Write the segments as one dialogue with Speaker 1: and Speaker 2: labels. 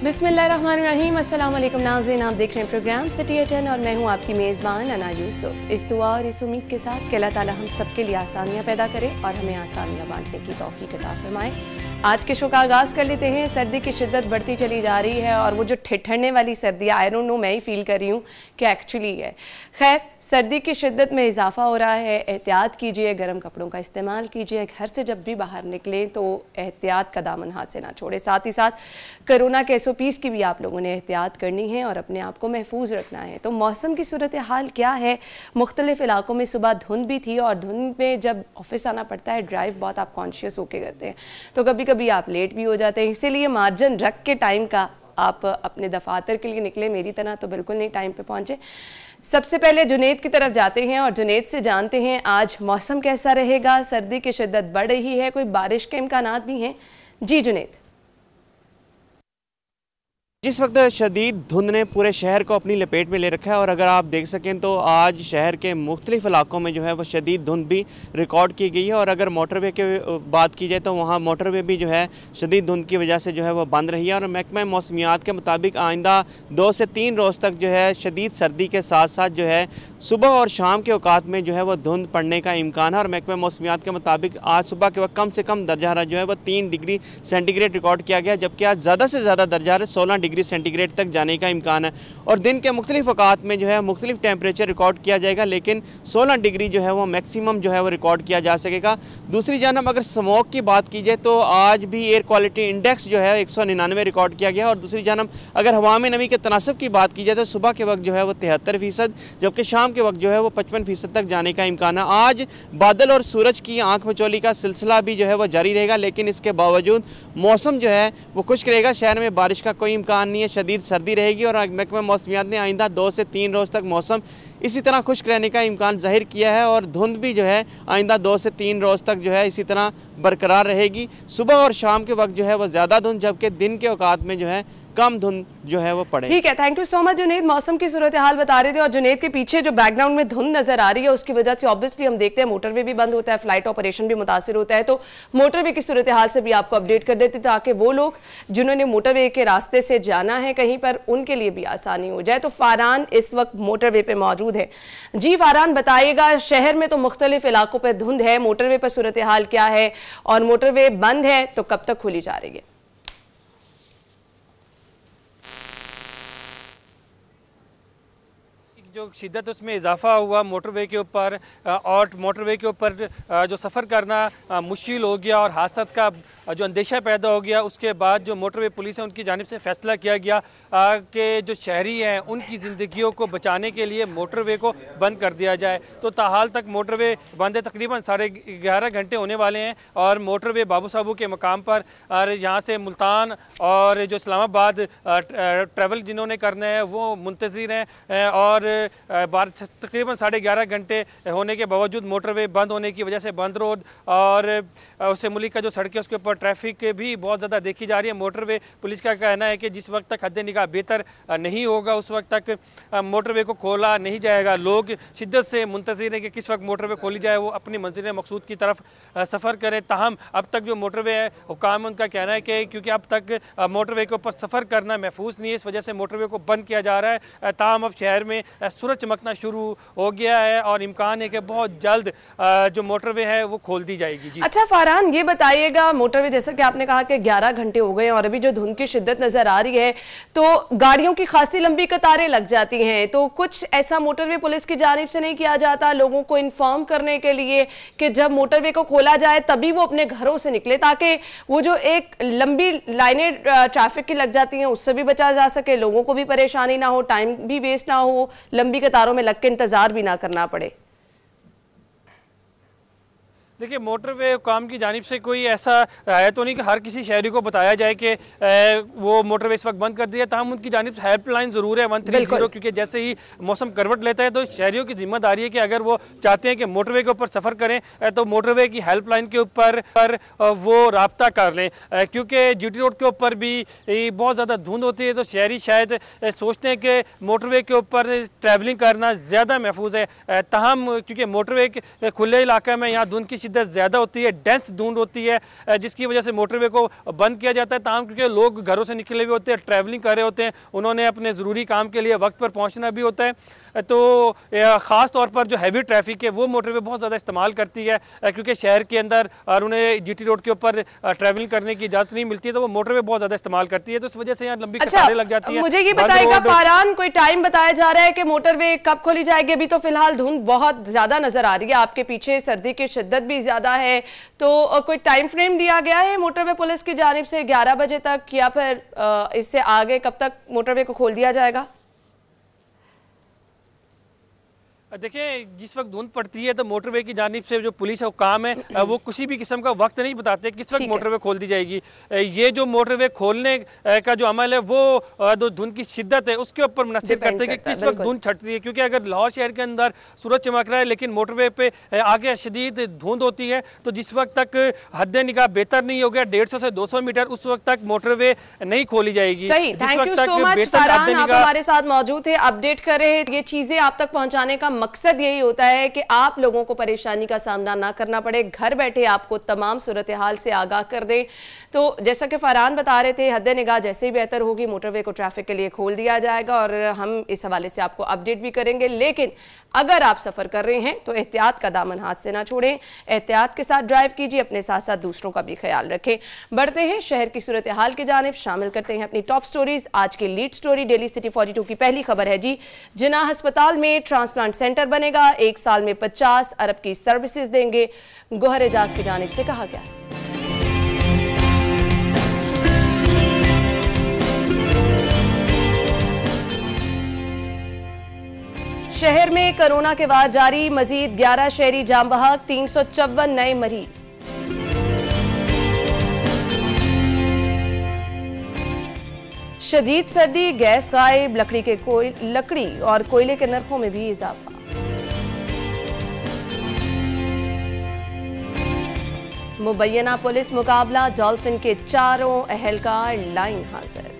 Speaker 1: बिस्मिल्लाहिर्रहमानिर्रहीम। अस्सलाम वालेकुम नाज़रीन, आप देख रहे हैं प्रोग्राम सिटी एट 10 और मैं हूं आपकी मेज़बान अना यूसुफ। इस दुआ और इस उम्मीद के साथ कि अल्लाह ताला हम सब के लिए आसानियां पैदा करे और हमें आसानियां बांटने की तौफीक अता फरमाए। आज के शो का आगाज़ कर लेते हैं। सर्दी की शिद्दत बढ़ती चली जा रही है और वो जो ठिठुरने वाली सर्दी, आई डोंट नो, मैं ही फील कर रही हूँ कि एक्चुअली है। खैर, सर्दी की शिद्दत में इजाफा हो रहा है। एहतियात कीजिए, गर्म कपड़ों का इस्तेमाल कीजिए। घर से जब भी बाहर निकलें तो एहतियात का दामन हाथ से ना छोड़े। साथ ही साथ कोरोना के SOPs की भी आप लोगों ने एहतियात करनी है और अपने आप को महफूज रखना है। तो मौसम की सूरत हाल क्या है? मुख्तलिफ इलाकों में सुबह धुंध भी थी और धुंध में जब ऑफिस आना पड़ता है, ड्राइव बहुत आप कॉन्शियस होके करते हैं, तो कभी कभी आप लेट भी हो जाते हैं। इसीलिए मार्जिन रख के टाइम का आप अपने दफातर के लिए निकले। मेरी तरह तो बिल्कुल नहीं टाइम पे पहुंचे। सबसे पहले जुनेद की तरफ जाते हैं और जुनेद से जानते हैं आज मौसम कैसा रहेगा। सर्दी की शिद्दत बढ़ रही है, कोई बारिश के इम्कानात भी हैं? जी जुनेद।
Speaker 2: जिस वक्त शदीद धुंध ने पूरे शहर को अपनी लपेट में ले रखा है और अगर आप देख सकें तो आज शहर के मुख्तलिफ इलाकों में जो है वो शदीद धुंध भी रिकॉर्ड की गई है। और अगर मोटरवे की बात की जाए तो वहाँ मोटरवे भी जो है शदीद धुंध की वजह से जो है वो बंद रही है। और महकमा मौसमियात के मुताबिक आइंदा 2 से 3 रोज़ तक जो है शदीद सर्दी के साथ साथ जो है सुबह और शाम के औकात में जो है वो धुंध पड़ने का इम्कान है। और महकमा मौसमियात के मुताबिक आज सुबह के वक्त कम से कम दर्जा हरारत जो है वो 3 डिग्री सेंटीग्रेड रिकॉर्ड किया गया, जबकि आज ज़्यादा से ज़्यादा दर्जा हरारत 16 डिग्री सेंटीग्रेड तक जाने का इम्कान है। और दिन के मुख्तलिफ औकात में जो है मुख्तलिफ टेम्परेचर रिकॉर्ड किया जाएगा, लेकिन 16 डिग्री जो है वो मैक्सिमम जो है वो रिकॉर्ड किया जा सकेगा। दूसरी जानब अगर स्मोक की बात की जाए तो आज भी एयर क्वालिटी इंडेक्स जो है 199 रिकॉर्ड किया गया। और दूसरी जानब अगर हवा में नमी के तनासब की बात की जाए तो सुबह के वक्त जो है वो 73%, जबकि शाम के वक्त जो है वो 55% तक जाने का इम्कान है। आज बादल और सूरज की आंख मचोली का सिलसिला भी जो है वो जारी रहेगा, लेकिन इसके बावजूद मौसम जो है वो खुश्क रहेगा। शहर में बारिश का कोई इम्कान नहीं है, शदीद सर्दी रहेगी। और महकमा मौसमियात ने आइंदा 2 से 3 रोज़ तक मौसम इसी तरह खुश्क रहने का इम्कान जाहिर किया है। और धुंध भी जो है आइंदा 2 से 3 रोज़ तक जो है इसी तरह बरकरार रहेगी। सुबह और शाम के वक्त जो है वो ज़्यादा धुंध, जबकि दिन के औकात में जो है कम धुंध जो है वो पड़े।
Speaker 1: ठीक है, thank you so much Junaid. मौसम की सूरत हाल बता रहे थे और जुनेद के पीछे जो बैकग्राउंड में धुंध नजर आ रही है उसकी वजह से ऑब्वियसली हम देखते हैं मोटरवे भी बंद होता है, फ्लाइट ऑपरेशन भी मुतासिर होता है। तो मोटरवे की सूरत हाल से भी आपको अपडेट कर देते ताकि वो लोग जिन्होंने मोटरवे के रास्ते से जाना है कहीं पर, उनके लिए भी आसानी हो जाए। तो फारान इस वक्त मोटरवे पे मौजूद है। जी फारान, बताइएगा, शहर में तो मुख्तलिफ इलाकों पर धुंध है, मोटरवे पर सूरत हाल क्या है और मोटरवे बंद है तो कब तक खोली जा रही है?
Speaker 3: जो शिद्दत उसमें इजाफा हुआ मोटरवे के ऊपर और मोटरवे के ऊपर जो सफ़र करना मुश्किल हो गया और हादसा का जो अंदेशा पैदा हो गया, उसके बाद जो मोटरवे पुलिस है उनकी जानिब से फैसला किया गया कि जो शहरी हैं उनकी ज़िंदगियों को बचाने के लिए मोटरवे को बंद कर दिया जाए। तो ताहाल तक मोटरवे बंद है, तकरीबन 11:30 घंटे होने वाले हैं। और मोटरवे बाबू साहबू के मकाम पर और यहाँ से मुल्तान और जो इस्लामाबाद ट्रैवल जिन्होंने करना है वो मुंतज़िर हैं। और तकरीबन 11:30 घंटे होने के बावजूद मोटरवे बंद होने की वजह से बंद रोड और उससे मुल्क का जो सड़क है उसके ऊपर ट्रैफिक भी बहुत ज़्यादा देखी जा रही है। मोटरवे पुलिस का कहना है कि जिस वक्त तक हद निगाह बेहतर नहीं होगा उस वक्त तक मोटरवे को खोला नहीं जाएगा। लोग शिद्दत से मुंतज़िर हैं कि किस वक्त मोटरवे खोली जाए, वो अपनी मंजिल मकसूद की तरफ सफ़र करें। ताहम अब तक जो मोटरवे है हुकाम उनका कहना है कि क्योंकि अब तक मोटरवे के ऊपर सफ़र करना महफूज नहीं है, इस वजह से मोटरवे को बंद किया जा रहा है। ताहम अब शहर में सूरज चमकना शुरू हो गया है और इम्कान है कि बहुत जल्द जो मोटरवे है वो खोल दी जाएगी। जी
Speaker 1: अच्छा फारहान, ये बताइएगा, मोटरवे जैसा कि आपने कहा कि 11 घंटे हो गए और अभी जो धुंध की शिद्दत नजर आ रही है तो गाड़ियों की खासी लंबी कतारें लग जाती हैं, तो कुछ ऐसा मोटरवे पुलिस की जानिब से नहीं किया जाता लोगों को इन्फॉर्म करने के लिए कि जब मोटरवे को खोला जाए तभी वो अपने घरों से निकले, ताकि वो जो एक लंबी लाइनें ट्रैफिक की लग जाती हैं उससे भी बचा जा सके, लोगों को भी परेशानी ना हो, टाइम भी वेस्ट ना हो, लंबी कतारों में लग के इंतजार भी ना करना पड़े?
Speaker 3: देखिए, मोटरवे हुकाम की जानिब से कोई ऐसा है तो नहीं कि हर किसी शहरी को बताया जाए कि वो मोटरवे इस वक्त बंद कर दिया। ताहम उनकी जानिब से हेल्पलाइन ज़रूर है 130, क्योंकि जैसे ही मौसम करवट लेता है तो शहरियों की जिम्मेदारी है कि अगर वो चाहते हैं कि मोटरवे के ऊपर सफ़र करें तो मोटरवे की हेल्पलाइन के ऊपर वो रब्ता कर लें, क्योंकि GT रोड के ऊपर भी बहुत ज़्यादा धुंध होती है। तो शहरी शायद सोचते हैं कि मोटरवे के ऊपर ट्रैवलिंग करना ज़्यादा महफूज है। ताहम क्योंकि मोटरवे के खुले इलाके में यहाँ धुंध की शिद्दत ज़्यादा होती है, डेंस धुंध होती है, जिसकी वजह से मोटरवे को बंद किया जाता है। ताम क्योंकि लोग घरों से निकले हुए होते हैं, ट्रैवलिंग कर रहे होते हैं, उन्होंने अपने ज़रूरी काम के लिए वक्त पर पहुँचना भी होता है। तो ख़ास तौर पर जो हैवी ट्रैफिक है वो मोटरवे बहुत ज़्यादा इस्तेमाल करती है, क्योंकि शहर के अंदर और उन्हें जीटी रोड के ऊपर ट्रैवलिंग करने की इजाज़त नहीं मिलती है, तो वो मोटरवे बहुत ज़्यादा इस्तेमाल करती है, तो इस वजह से यहाँ लंबी कतारें लग जाती हैं।
Speaker 1: मुझे ये बताइएगा फरहान, कोई टाइम बताया जा रहा है कि मोटरवे कब खोली जाएगी? अभी तो फिलहाल धुंध बहुत ज़्यादा नजर आ रही है, आपके पीछे सर्दी की शिद्दत भी ज़्यादा है, तो कोई टाइम फ्रेम दिया गया है मोटरवे पुलिस की जानिब से 11 बजे तक, या फिर इससे आगे कब तक मोटरवे को खोल दिया जाएगा?
Speaker 3: देखिए, जिस वक्त धुंध पड़ती है तो मोटरवे की जानिब से जो पुलिस है वो काम है, वो किसी भी किस्म का वक्त नहीं बताते किस वक्त मोटरवे खोल दी जाएगी। ये जो मोटरवे खोलने का जो अमल है वो जो धुंध की शिद्दत है उसके ऊपर मुनसिब करते हैं कि किस वक्त धुंध छटती है, क्योंकि अगर लाहौर शहर के अंदर सूरज चमक रहा है लेकिन मोटरवे पे आगे शदीद धुंध होती है, तो जिस वक्त तक हद निगाह बेहतर नहीं हो गया 150 से 200 मीटर, उस वक्त तक मोटरवे नहीं खोली जाएगी।
Speaker 1: सही, thank you so much Farhan, आप हमारे साथ मौजूद थे, अपडेट कर रहे हैं। ये चीजें आप तक पहुंचाने का मकसद यही होता है कि आप लोगों को परेशानी का सामना ना करना पड़े, घर बैठे आपको तमाम सूरत हाल से आगाह कर दे। तो जैसा कि फरहान बता रहे थे, हद निगाह जैसे ही बेहतर होगी मोटरवे को ट्रैफिक के लिए खोल दिया जाएगा और हम इस हवाले से आपको अपडेट भी करेंगे। लेकिन अगर आप सफर कर रहे हैं तो एहतियात का दामन हाथ से ना छोड़ें, एहतियात के साथ ड्राइव कीजिए, अपने साथ साथ दूसरों का भी ख्याल रखें। बढ़ते हैं शहर की सूरत हाल की जानिब, शामिल करते हैं अपनी टॉप स्टोरीज। आज की लीड स्टोरी डेली सिटी 42 की पहली खबर है जी, जिन्ना अस्पताल में ट्रांसप्लांट सेंटर बनेगा, 1 साल में 50 अरब की सर्विसेज देंगे, गोहर एजाज की जानिब से कहा गया। शहर में कोरोना के बाद जारी, मजीद 11 शहरी जाम बहक, 354 नए मरीज। शदीद सर्दी, गैस गायब, लकड़ी और कोयले के नरखों में भी इजाफा। मुबैना पुलिस मुकाबला, डॉल्फिन के 4 अहलकार लाइन हाजिर।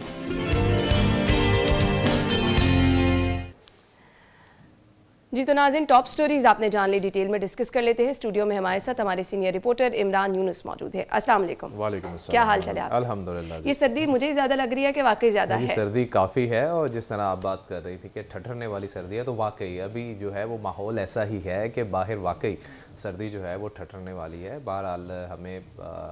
Speaker 1: जी तो नाज़रीन, टॉप स्टोरीज आपने जान ली, डिटेल में डिस्कस कर लेते हैं। स्टूडियो में हमारे साथ हमारे सीनियर रिपोर्टर इमरान यूनुस मौजूद है। अस्सलाम वालेकुम।
Speaker 4: वालेकुम अस्सलाम।
Speaker 1: क्या हाल चाल है आपका?
Speaker 4: अल्हम्दुलिल्लाह।
Speaker 1: ये सर्दी मुझे ज़्यादा लग रही है कि वाकई ज़्यादा है?
Speaker 4: सर्दी काफ़ी है, और जिस तरह आप बात कर रही थी कि ठठरने वाली सर्दी है, तो वाकई अभी जो है वो माहौल ऐसा ही है कि बाहर वाकई सर्दी जो है वो ठठरने वाली है। बहरहाल हमें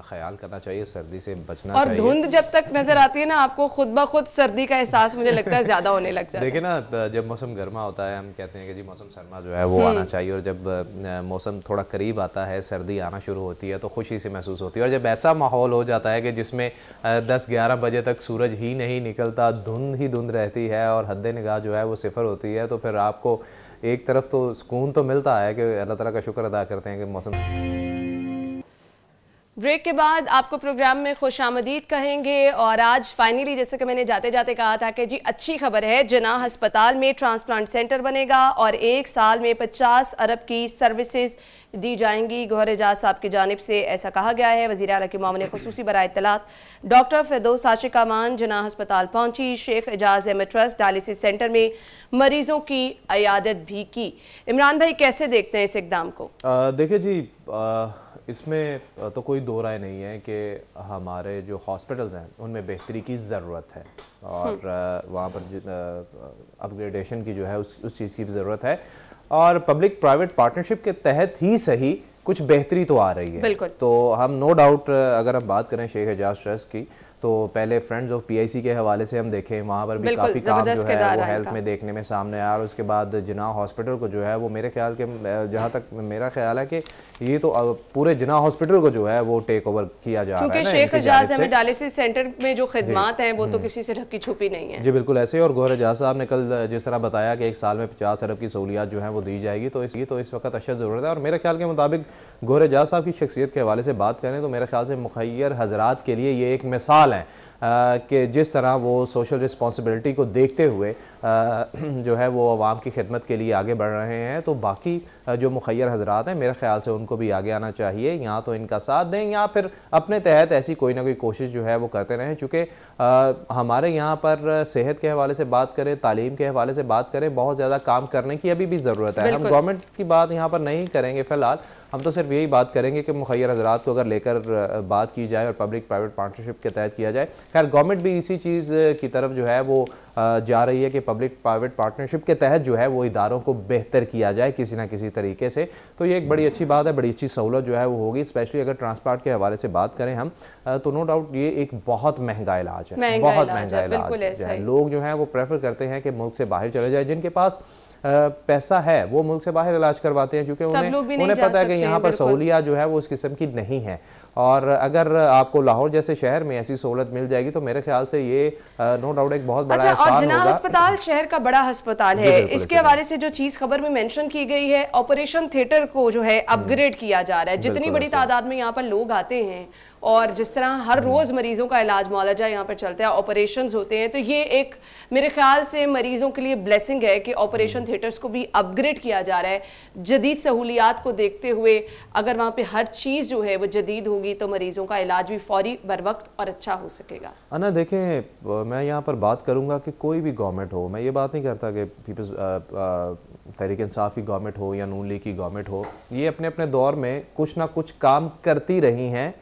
Speaker 4: ख्याल करना चाहिए, सर्दी से बचना
Speaker 1: और
Speaker 4: चाहिए।
Speaker 1: धुंध जब तक नजर आती है ना आपको, खुद ब खुद सर्दी का एहसास मुझे लगता है ज्यादा होने लग जाता है।
Speaker 4: देखिए ना, जब मौसम गर्मा होता है हम कहते हैं कि जी मौसम सरमा जो है वो आना चाहिए, और जब मौसम थोड़ा करीब आता है, सर्दी आना शुरू होती है, तो खुशी से महसूस होती है। और जब ऐसा माहौल हो जाता है कि जिसमें 10-11 बजे तक सूरज ही नहीं निकलता, धुंध ही धुंध रहती है और हद निगाह जो है वो सिफर होती है, तो फिर आपको एक तरफ तो सुकून तो मिलता है कि अल्लाह ताला का शुक्र अदा करते हैं कि मौसम।
Speaker 1: ब्रेक के बाद आपको प्रोग्राम में खुशामदीद कहेंगे, और आज फाइनली जैसे कि मैंने जाते जाते कहा था कि जी अच्छी खबर है, जिन्ना अस्पताल में ट्रांसप्लांट सेंटर बनेगा और 1 साल में 50 अरब की सर्विसेज दी जाएंगी। गोहर एजाज साहब की जानिब से ऐसा कहा गया है। वज़ीर आला की मामले खुसूसी बराए इत्तलात डॉक्टर फिरदौस आशिक अमान जिन्ना अस्पताल पहुंची, Sheikh Ejaz Ahmad trust dialysis centre में मरीजों की इयादत भी की। इमरान भाई, कैसे देखते हैं इस इकदाम को?
Speaker 4: देखिए जी, इसमें तो कोई दो राय नहीं है कि हमारे जो हॉस्पिटल्स हैं उनमें बेहतरी की ज़रूरत है, और वहाँ पर अपग्रेडेशन की जो है उस चीज़ की भी ज़रूरत है, और पब्लिक प्राइवेट पार्टनरशिप के तहत ही सही कुछ बेहतरी तो आ रही है। तो हम नो डाउट, अगर हम बात करें शेख एजाज ट्रस्ट की, तो पहले फ्रेंड्स ऑफ पीआईसी के हवाले से हम देखें, वहाँ पर भी काफ़ी काम जो है वो हेल्थ में देखने में सामने आया। और उसके बाद जिन्ना हॉस्पिटल को जो है वो मेरे ख्याल के, जहाँ तक मेरा ख्याल है कि ये तो पूरे जिन्ना हॉस्पिटल को जो है वो टेक ओवर किया जा रहा है,
Speaker 1: क्योंकि शेख एजाज अहमद डायलिसिस सेंटर में जो खिदमात हैं वो तो किसी से ढकी छुपी नहीं है।
Speaker 4: जी बिल्कुल ऐसे। और गोहर एजाज साहब ने कल जिस तरह बताया कि 1 साल में 50 अरब की सहूलियात जो है वो दी जाएगी, तो इस वक्त अशद ज़रूरत है। और मेरे ख्याल के मुताबिक गोहर एजाज साहब की शख्सियत के हवाले से बात करें तो मेरे ख्याल से मुखय्यर हजरात के लिए ये एक मिसाल है कि जिस तरह वो सोशल रिस्पॉन्सिबिलिटी को देखते हुए जो है वो आवाम की खिदमत के लिए आगे बढ़ रहे हैं, तो बाकी जो मुखैर हजरात हैं मेरे ख्याल से उनको भी आगे आना चाहिए, या तो इनका साथ दें या फिर अपने तहत ऐसी कोई ना कोई कोशिश जो है वो करते रहें। चूँकि हमारे यहाँ पर सेहत के हवाले से बात करें, तालीम के हवाले से बात करें, बहुत ज़्यादा काम करने की अभी भी ज़रूरत है। हम गवर्नमेंट की बात यहाँ पर नहीं करेंगे फ़िलहाल, हम तो सिर्फ यही बात करेंगे कि मुखैर हजरात को अगर लेकर बात की जाए और पब्लिक प्राइवेट पार्टनरशिप के तहत किया जाए। खैर गवर्नमेंट भी इसी चीज़ की तरफ जो है वो जा रही है कि पब्लिक प्राइवेट पार्टनरशिप के तहत जो है वो इदारों को बेहतर किया जाए किसी ना किसी तरीके से। तो ये एक बड़ी अच्छी बात है, बड़ी अच्छी सहूलत जो है वो होगी। स्पेशली अगर ट्रांसपोर्ट के हवाले से बात करें हम, तो नो डाउट ये एक बहुत महंगा इलाज है, बहुत महंगा इलाज है। लोग जो है वो प्रेफर करते हैं कि मुल्क से बाहर चले जाए। जिनके पास पैसा है वो मुल्क से बाहर इलाज करवाते हैं, क्योंकि उन्हें पता है कि यहाँ पर सहूलियत जो है वो इस किस्म की नहीं है। और अगर आपको लाहौर जैसे शहर में ऐसी सहूलत मिल जाएगी तो मेरे ख्याल से ये नो डाउट एक बहुत बड़ा
Speaker 1: और जिन्ना अस्पताल शहर का बड़ा अस्पताल है। इसके हवाले से जो चीज खबर में मेंशन की गई है, ऑपरेशन थिएटर को जो है अपग्रेड किया जा रहा है। जितनी बड़ी तादाद में यहाँ पर लोग आते हैं और जिस तरह हर रोज मरीजों का इलाज मुआलजा यहाँ पर चलता है, ऑपरेशंस होते हैं, तो ये एक मेरे ख्याल से मरीजों के लिए ब्लेसिंग है कि ऑपरेशन थिएटर्स को भी अपग्रेड किया जा रहा है। जदीद सहूलियात को देखते हुए अगर वहाँ पे हर चीज जो है वो जदीद होगी तो मरीजों का इलाज भी फौरी बर वक्त और अच्छा हो सकेगा।
Speaker 4: अना देखें, मैं यहाँ पर बात करूँगा कि कोई भी गवर्नमेंट हो, मैं ये बात नहीं करता कि पीपल्स तहरीक इंसाफ की गवर्नमेंट हो या नून लीग की गवर्नमेंट हो, ये अपने अपने दौर में कुछ ना कुछ काम करती रही हैं,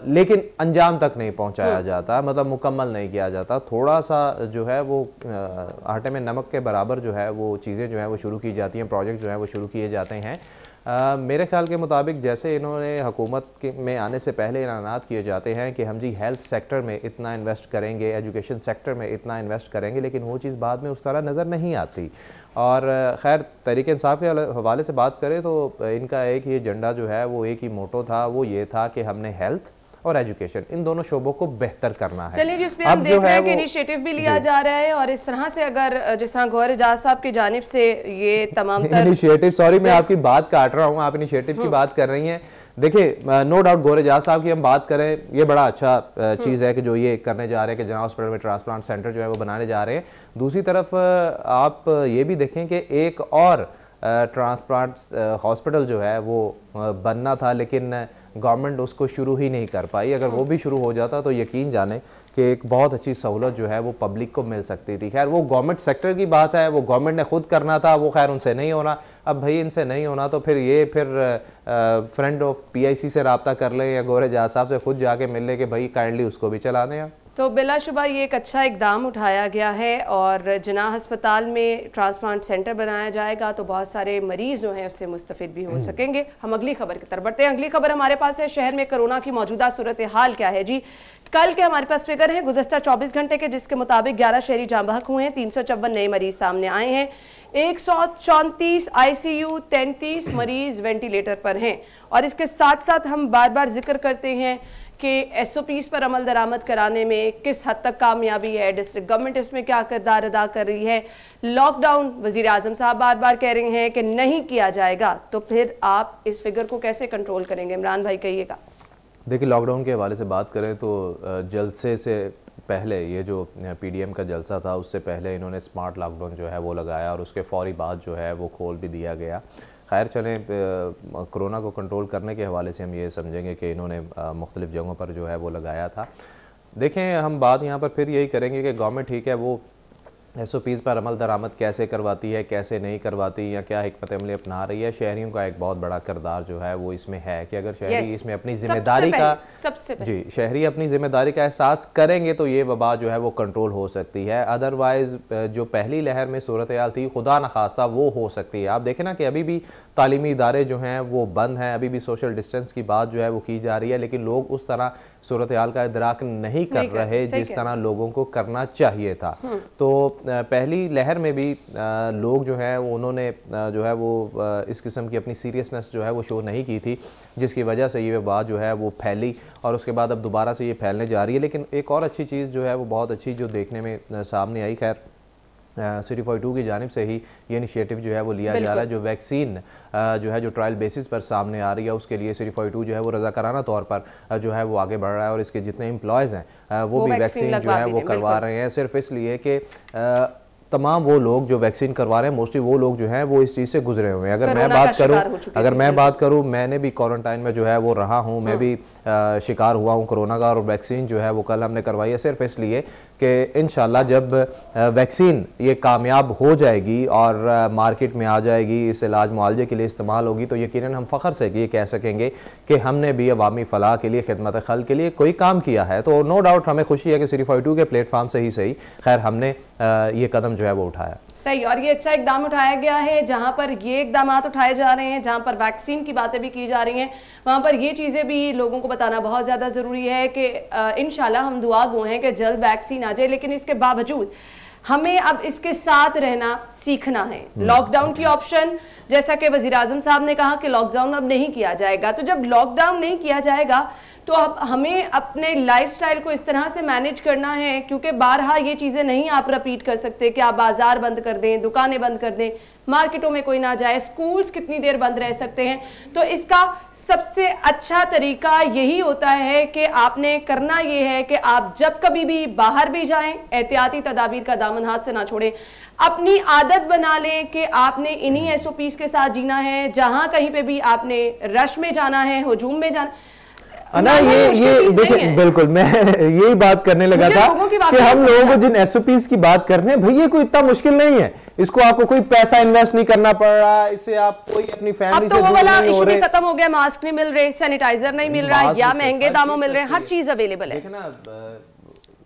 Speaker 4: लेकिन अंजाम तक नहीं पहुंचाया जाता, मतलब मुकम्मल नहीं किया जाता। थोड़ा सा जो है वो आटे में नमक के बराबर जो है वो चीज़ें जो है वो शुरू की जाती हैं, प्रोजेक्ट जो है वो शुरू किए जाते हैं। मेरे ख्याल के मुताबिक जैसे इन्होंने हुकूमत में आने से पहले ऐलानात किए जाते हैं कि हम जी हेल्थ सेक्टर में इतना इन्वेस्ट करेंगे, एजुकेशन सेक्टर में इतना इन्वेस्ट करेंगे, लेकिन वो चीज़ बाद में उस तरह नज़र नहीं आती। और खैर तहरीक इंसाफ के हवाले से बात करें तो इनका एक ही एजेंडा जो है वो एक ही मोटो था, वो ये था कि हमने हेल्थ और एजुकेशन इन दोनों शोबों को बेहतर करना है।
Speaker 1: चलिए, जिसमें हम देख रहे हैं कि इनिशिएटिव भी लिया जा रहा है और इस तरह से अगर जिस तरह गौहर एजाज साहब की जानिब से ये तमाम
Speaker 4: इनिशिएटिव, सॉरी मैं आपकी बात काट रहा हूँ, आप इनिशिएटिव की बात कर रही हैं। देखिए नो डाउट गौहर एजाज साहब की हम बात करें, ये बड़ा अच्छा चीज़ है कि जो ये करने जा रहे हैं कि जना हॉस्पिटल में ट्रांसप्लांट सेंटर जो है वो बनाने जा रहे हैं। दूसरी तरफ आप ये भी देखें कि एक और ट्रांसप्लांट हॉस्पिटल जो है वो बनना था, लेकिन गवर्नमेंट उसको शुरू ही नहीं कर पाई। अगर वो भी शुरू हो जाता तो यकीन जाने कि एक बहुत अच्छी सहूलत जो है वो पब्लिक को मिल सकती थी। खैर वो गवर्नमेंट सेक्टर की बात है, वो गवर्नमेंट ने खुद करना था, वो खैर उनसे नहीं होना। अब भाई इनसे नहीं होना तो फिर फ्रेंड ऑफ PIC से रब्ता कर लें या गौहर एजाज साहब से खुद जाके मिल लें कि भाई काइंडली उसको भी चला दें।
Speaker 1: तो बिलाशुबा ये एक अच्छा इकदाम उठाया गया है और जिनाह अस्पताल में ट्रांसप्लांट सेंटर बनाया जाएगा तो बहुत सारे मरीज जो हैं उससे मुस्तफिद भी हो सकेंगे। हम अगली खबर की तरफ बढ़ते हैं। अगली खबर हमारे पास है, शहर में कोरोना की मौजूदा सूरत हाल क्या है जी। कल के हमारे पास फिगर है गुज़श्ता 24 घंटे के, जिसके मुताबिक 11 शहरी जाँ बहक हुए हैं, 354 नए मरीज सामने आए हैं, 134 ICU, 33 मरीज वेंटिलेटर पर हैं। और इसके साथ साथ हम बार बार जिक्र करते हैं कि SOPs पर अमल दरामद कराने में किस हद तक कामयाबी है, डिस्ट्रिक्ट गवर्नमेंट इसमें क्या किरदार अदा कर रही है। लॉकडाउन वज़ीर आज़म साहब बार बार कह रहे हैं कि नहीं किया जाएगा, तो फिर आप इस फिगर को कैसे कंट्रोल करेंगे? इमरान भाई कहिएगा।
Speaker 4: देखिए लॉकडाउन के हवाले से बात करें तो जलसे से पहले ये जो PDM का जलसा था उससे पहले इन्होंने स्मार्ट लॉकडाउन जो है वो लगाया और उसके फौरी बाद जो है वो खोल भी दिया गया। खैर चलें, कोरोना को कंट्रोल करने के हवाले से हम ये समझेंगे कि इन्होंने मुख्तलिफ़ जगहों पर जो है वो लगाया था। देखें हम बात यहाँ पर फिर यही करेंगे कि गवर्नमेंट ठीक है वो SOPs पर अमल दरामद कैसे करवाती है, कैसे नहीं करवाती, या क्या हिकमत अमली अपना रही है। शहरियों का एक बहुत बड़ा किरदार जो है वो इसमें है कि अगर शहरी इसमें अपनी जिम्मेदारी का जी शहरी अपनी जिम्मेदारी का एहसास करेंगे तो ये वबा जो है वो कंट्रोल हो सकती है। अदरवाइज़ जो पहली लहर में सूरत हाल थी खुदा न खास्ता वो हो सकती है। आप देखें ना कि अभी भी तालीमी इदारे जो हैं वो बंद हैं, अभी भी सोशल डिस्टेंस की बात जो है वो की जा रही है, लेकिन लोग उस तरह सूरत हाल का इदराक नहीं कर रहे जिस तरह लोगों को करना चाहिए था। तो पहली लहर में भी लोग जो है उन्होंने जो है वो इस किस्म की अपनी सीरियसनेस जो है वो शो नहीं की थी, जिसकी वजह से ये बात जो है वो फैली और उसके बाद अब दोबारा से ये फैलने जा रही है। लेकिन एक और अच्छी चीज़ जो है वो बहुत अच्छी जो देखने में सामने आई, खैर सिटी 42 की जानिब से ही ये इनिशिएटिव जो है वो लिया जा रहा है। जो वैक्सीन जो है जो ट्रायल बेसिस पर सामने आ रही है उसके लिए सिटी 42 जो है वो रज़ाकाराना तौर पर जो है वो आगे बढ़ रहा है और इसके जितने एम्प्लॉयज़ हैं वो भी वैक्सीन जो है वो करवा रहे हैं, सिर्फ इसलिए कि तमाम वो लोग जो वैक्सीन करवा रहे हैं मोस्टली वो लोग जो हैं वो इस चीज़ से गुजरे हुए हैं। अगर मैं बात करूं मैंने भी क्वारंटाइन में जो है वो रहा हूं, मैं भी शिकार हुआ हूं कोरोना का, और वैक्सीन जो है वो कल हमने करवाई है सिर्फ इसलिए कि इंशाल्लाह जब वैक्सीन ये कामयाब हो जाएगी और मार्केट में आ जाएगी, इस इलाज मुआवजे के लिए इस्तेमाल होगी, तो यकीनन हम फ़ख्र से ये कह सकेंगे कि हमने भी अवामी फलाह के लिए, खिदमत खल के लिए कोई काम किया है। तो नो डाउट हमें खुशी है कि सिटी 42 के प्लेटफॉर्म से ही सही खैर हमने ये कदम जो है वो उठाया।
Speaker 1: सही, और ये अच्छा इकदाम उठाया गया है। जहां पर ये इकदाम उठाए जा रहे हैं, जहां पर वैक्सीन की बातें भी की जा रही हैं, वहां पर ये चीज़ें भी लोगों को बताना बहुत ज़्यादा ज़रूरी है कि इंशाल्लाह हम दुआ गो हैं कि जल्द वैक्सीन आ जाए। लेकिन इसके बावजूद हमें अब इसके साथ रहना सीखना है। लॉकडाउन की ऑप्शन, जैसा कि वज़ीर आज़म साहब ने कहा कि लॉकडाउन अब नहीं किया जाएगा, तो जब लॉकडाउन नहीं किया जाएगा तो अब हमें अपने लाइफस्टाइल को इस तरह से मैनेज करना है, क्योंकि बारहा ये चीज़ें नहीं आप रिपीट कर सकते कि आप बाजार बंद कर दें, दुकानें बंद कर दें, मार्केटों में कोई ना जाए, स्कूल्स कितनी देर बंद रह सकते हैं। तो इसका सबसे अच्छा तरीका यही होता है कि आपने करना ये है कि आप जब कभी भी बाहर भी जाएं, एहतियाती तदाबीर का दामन हाथ से ना छोड़ें। अपनी आदत बना लें कि आपने इन्हीं SOPs के साथ जीना है। जहां कहीं पे भी आपने रश में जाना है, हुजूम में जाना,
Speaker 4: ये देखिए बिल्कुल मैं यही बात करने लगा था कि हम लोगों को जिन SOPs की बात कर रहे हैं भैया कोई इतना मुश्किल नहीं है, इसको आपको कोई पैसा इन्वेस्ट नहीं करना पड़ रहा, इससे आप कोई अपनी फैमिली से
Speaker 1: वो वाला इशू भी खत्म हो गया, मास्क नहीं मिल रहे, सैनिटाइजर नहीं मिल रहा, या महंगे दामों मिल रहे हैं, हर चीज अवेलेबल है।
Speaker 4: देखना